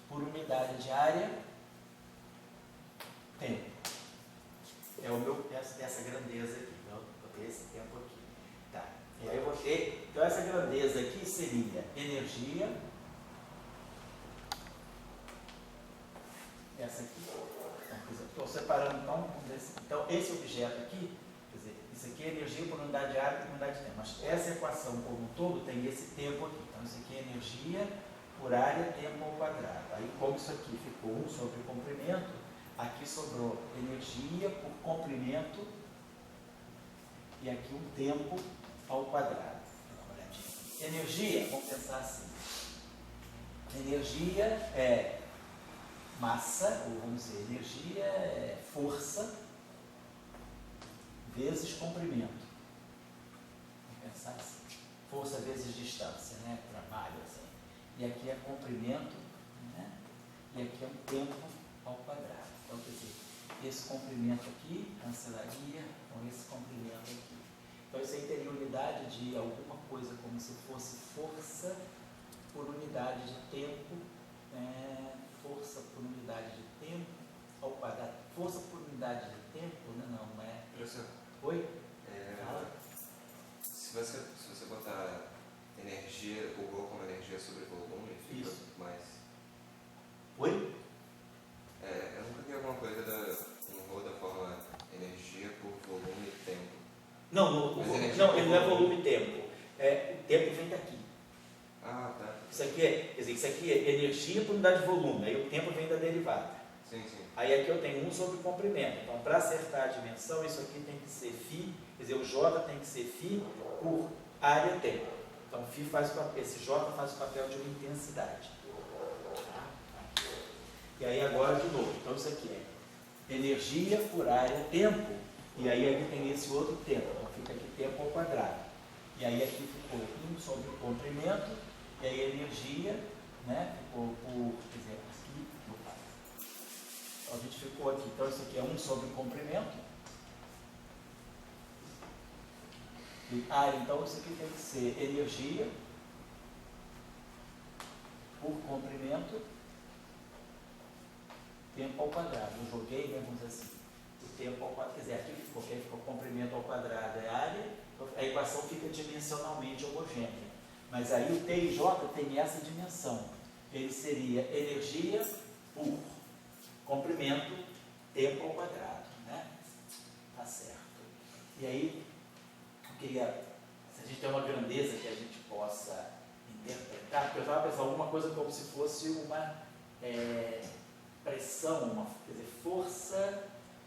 por unidade de área, tempo. É o meu, essa grandeza aqui. Então, eu vou ter esse tempo aqui. Tá. E aí eu vou ter. Então, essa grandeza aqui seria energia. Essa aqui. Estou separando então. Então, esse objeto aqui, quer dizer, isso aqui é energia por unidade de área por unidade de tempo. Mas essa equação como um todo tem esse tempo aqui. Então, isso aqui é energia por área tempo ao quadrado. Aí, como isso aqui ficou 1 sobre o comprimento, aqui sobrou energia por comprimento e aqui um tempo ao quadrado. Energia, vamos pensar assim. Energia é massa, ou vamos dizer, energia é força vezes comprimento. Vamos pensar assim. Força vezes distância, né? Trabalho, assim. E aqui é comprimento, né? E aqui é um tempo ao quadrado. Então, quer dizer, esse comprimento aqui cancelaria com esse comprimento aqui. Então, isso aí teria unidade de alguma coisa como se fosse força por unidade de tempo, força por unidade de tempo ao quadrado. Força por unidade de tempo, né? Não é? Professor, Oi? se você botar energia, o Rho como energia sobre volume, fica isso mais... Oi? Eu nunca vi alguma coisa um Rho da forma energia por volume e tempo. Não, ele não é volume e tempo. O tempo vem daqui. Ah, tá. Isso aqui é energia por unidade de volume, aí o tempo vem da derivada. Sim, sim. Aí aqui eu tenho 1 sobre comprimento. Então, para acertar a dimensão, isso aqui tem que ser φ, quer dizer, o J tem que ser φ por área tempo. Então, esse J faz o papel de uma intensidade. E aí agora de novo, então isso aqui é energia por área tempo, e aí aqui tem esse outro tempo, então fica aqui tempo ao quadrado. E aí aqui ficou 1 sobre o comprimento, e aí a energia, né, ficou por, quer dizer, aqui, então a gente ficou aqui, então isso aqui é 1 sobre o comprimento. E área, então isso aqui tem que ser energia por comprimento, tempo ao quadrado. Eu joguei, né, vamos dizer assim, o tempo ao quadrado, quer dizer, aqui ficou comprimento ao quadrado é área, então a equação fica dimensionalmente homogênea. Mas aí o T e J tem essa dimensão. Ele seria energia por comprimento, tempo ao quadrado, né? Tá certo. E aí, eu queria, se a gente tem uma grandeza que a gente possa interpretar, porque eu estava pensando alguma coisa como se fosse uma pressão, quer dizer, força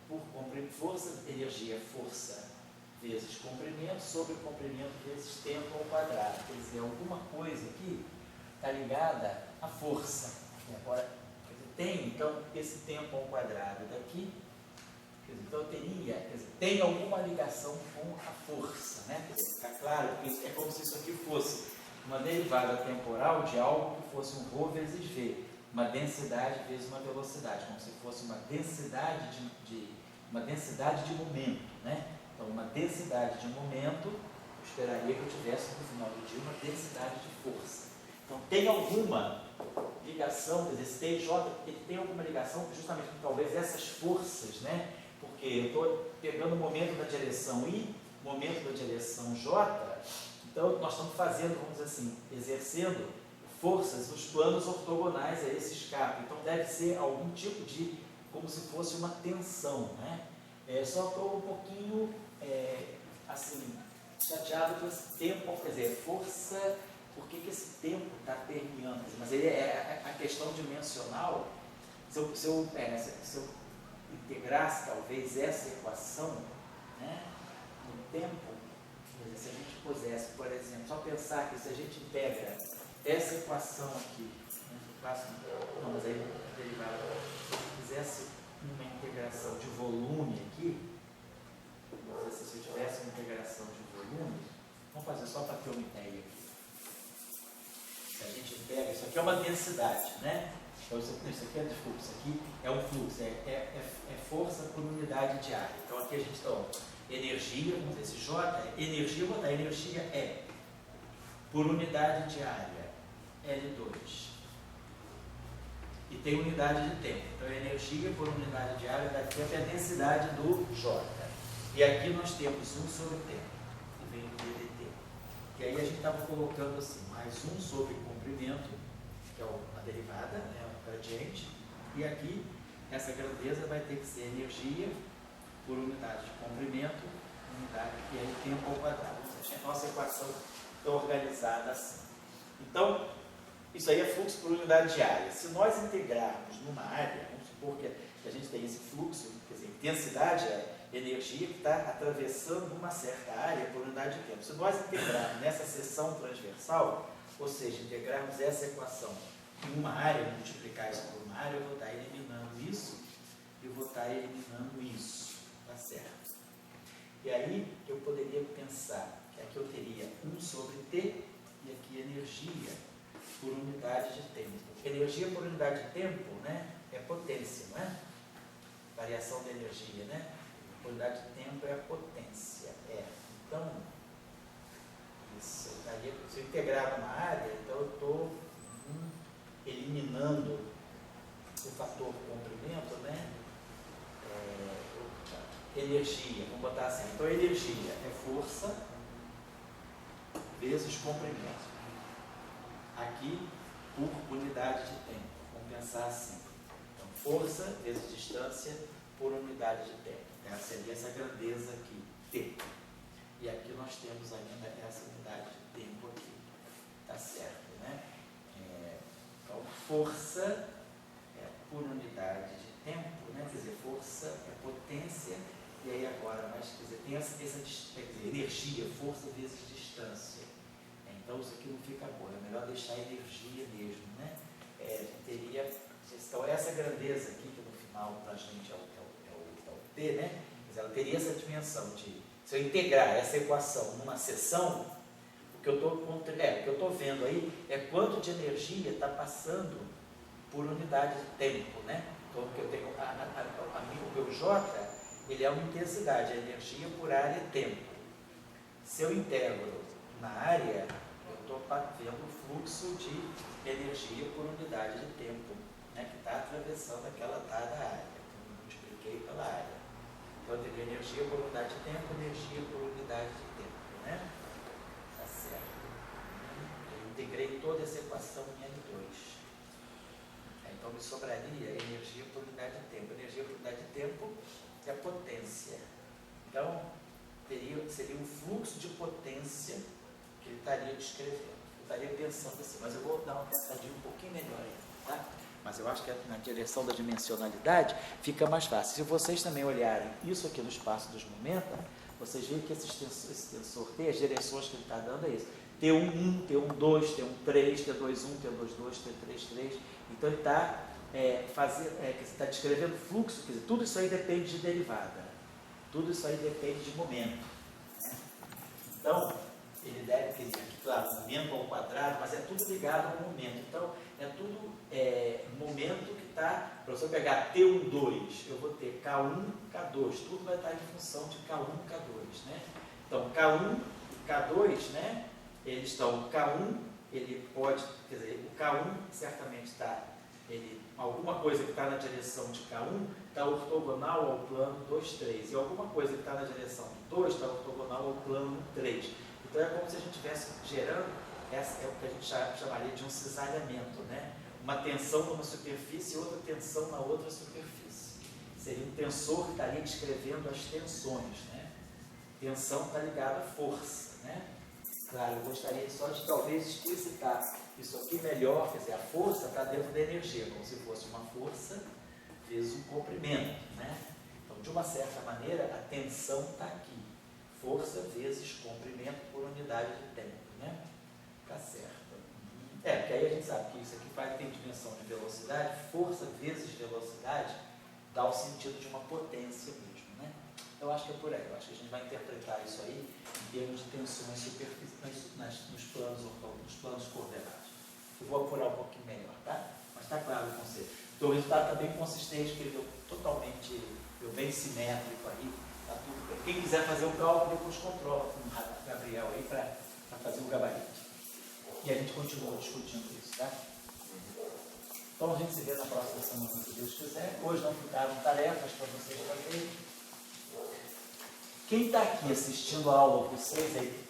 por comprimento, força, energia, força vezes comprimento sobre comprimento vezes tempo ao quadrado. Quer dizer, alguma coisa aqui está ligada à força. E agora, quer dizer, tem então esse tempo ao quadrado daqui, quer dizer, então eu teria, quer dizer, tem alguma ligação com a força, né? Quer dizer, fica claro que é como se isso aqui fosse uma derivada temporal de algo que fosse um ρ vezes v, uma densidade vezes uma velocidade, como se fosse uma densidade de uma densidade de momento, né? Então, uma densidade de momento, eu esperaria que eu tivesse no final do dia uma densidade de força. Então, tem alguma ligação, quer dizer, esse TJ, ele tem alguma ligação justamente com talvez essas forças, né? Porque eu estou pegando o momento da direção I, momento da direção J, então nós estamos fazendo, vamos dizer assim, exercendo forças nos planos ortogonais a esse escape. Então deve ser algum tipo de, como se fosse uma tensão, né? Só estou um pouquinho, assim, chateado com esse tempo, quer dizer, força, por que esse tempo está permeando? Mas ele a questão dimensional, se eu integrasse talvez essa equação, né, no tempo, quer dizer, se a gente pusesse, por exemplo, só pensar que se a gente integra essa equação aqui, né, não, mas aí derivada, se eu fizesse uma integração de volume aqui, se eu tivesse uma integração de volume, vamos fazer só para ter uma ideia aqui. Se a gente integra, isso aqui é uma densidade, né? Então, isso aqui é de fluxo, isso aqui é um fluxo, é força por unidade de área. Então, aqui a gente está, energia, vamos dizer, esse J é energia, vou botar energia por unidade de área, L2. E tem unidade de tempo. Então, energia por unidade de área daqui é a densidade do J. E aqui nós temos 1 sobre tempo, que vem do DDT. E aí a gente estava colocando assim, mais 1 sobre comprimento, que é a derivada, né, o gradiente, e aqui essa grandeza vai ter que ser energia por unidade de comprimento, unidade, e aí tempo ao quadrado. Ou seja, a nossa equação é organizada assim. Então, isso aí é fluxo por unidade de área. Se nós integrarmos numa área, vamos supor que a gente tem esse fluxo, quer dizer, intensidade é energia que está atravessando uma certa área por unidade de tempo. Se nós integrarmos nessa seção transversal, ou seja, integrarmos essa equação em uma área, multiplicar isso por uma área, eu vou estar eliminando isso e vou estar eliminando isso, tá certo? E aí eu poderia pensar que aqui eu teria 1 sobre T e aqui energia por unidade de tempo. Energia por unidade de tempo, né, é potência, não é? Variação da energia, né? Unidade de tempo é a potência. Então, isso, se eu integrar numa área, então eu estou eliminando o fator comprimento, né? Energia, vamos botar assim. Então, energia é força vezes comprimento. Aqui, por unidade de tempo. Vamos pensar assim. Então, força vezes distância por unidade de tempo. Essa seria essa grandeza aqui, T. E aqui nós temos ainda essa unidade de tempo aqui. Tá certo, né? Então, força é por unidade de tempo, né? Quer dizer, força é potência, e aí agora, mas, quer dizer, tem essa quer dizer, energia, força vezes distância. Então, isso aqui não fica bom, é melhor deixar energia mesmo, né? A gente teria, então, essa grandeza aqui, que no final, para a gente é o T, né? Quer dizer, ela teria essa dimensão de, se eu integrar essa equação numa seção, o que eu estou vendo aí é quanto de energia está passando por unidade de tempo, né? Então, o que eu tenho, o meu J, ele é uma intensidade, a energia por área e tempo. Se eu integro na área, eu estou vendo o fluxo de energia por unidade de tempo, né? Que está atravessando aquela dada área. Então, eu multipliquei pela área. Então, eu teria energia por unidade de tempo, energia por unidade de tempo, né? Tá certo. Eu integrei toda essa equação em L2. Então, me sobraria energia por unidade de tempo. Energia por unidade de tempo é a potência. Então, seria um fluxo de potência que ele estaria descrevendo. Eu estaria pensando assim, mas eu vou dar uma pensadinha um pouquinho melhor aí, tá? Mas eu acho que na direção da dimensionalidade fica mais fácil. Se vocês também olharem isso aqui no espaço dos momentos, vocês veem que esse tensor T, as direções que ele está dando é isso. T1, 1, T1, 2, T1, 3, T2, 1, T2, 2, T3, 3. Então ele está descrevendo fluxo, quer dizer, tudo isso aí depende de derivada. Tudo isso aí depende de momento. Né? Então, ele deve, quer dizer, aqui, claro, momento ao quadrado, mas é tudo ligado ao momento. Então, é tudo momento que tá? Para você pegar T1, 2, eu vou ter K1, K2, tudo vai estar em função de K1, K2, né? Então, K1 e K2, né? Eles estão, K1, ele pode, quer dizer, o K1 certamente está, alguma coisa que está na direção de K1 está ortogonal ao plano 2, 3, e alguma coisa que está na direção de 2 está ortogonal ao plano 3. Então, é como se a gente estivesse gerando, essa é o que a gente chamaria de um cisalhamento, né? Uma tensão numa superfície e outra tensão na outra superfície. Seria um tensor que estaria descrevendo as tensões, né? Tensão está ligada à força, né? Claro, eu gostaria só de talvez explicitar isso aqui melhor, quer dizer, a força está dentro da energia, como se fosse uma força vezes um comprimento, né? Então, de uma certa maneira, a tensão está aqui. Força vezes comprimento por unidade de tempo, né? Tá certo. Porque aí a gente sabe que isso aqui tem dimensão de velocidade, força vezes velocidade dá o sentido de uma potência mesmo, né? Eu acho que é por aí, eu acho que a gente vai interpretar isso aí em termos de tensões superficiais nos planos coordenados. Eu vou apurar um pouquinho melhor, tá? Mas está claro o conceito. Então o resultado está bem consistente, porque ele deu bem simétrico aí, tá tudo bem. Quem quiser fazer o cálculo, depois controla com o Gabriel aí para fazer o gabarito. E a gente continua discutindo isso, tá? Então a gente se vê na próxima semana, se Deus quiser. Hoje não ficaram tarefas para vocês fazerem. Quem está aqui assistindo a aula, vocês aí,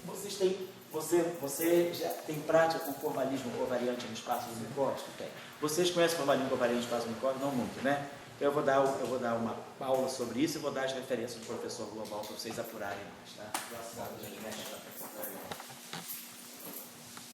você já tem prática com formalismo covariante no espaço unicórtico? Tem. Vocês conhecem formalismo covariante no espaço unicórtico? Não muito, né? Então eu vou dar uma aula sobre isso e vou dar as referências do professor Global para vocês apurarem mais, tá?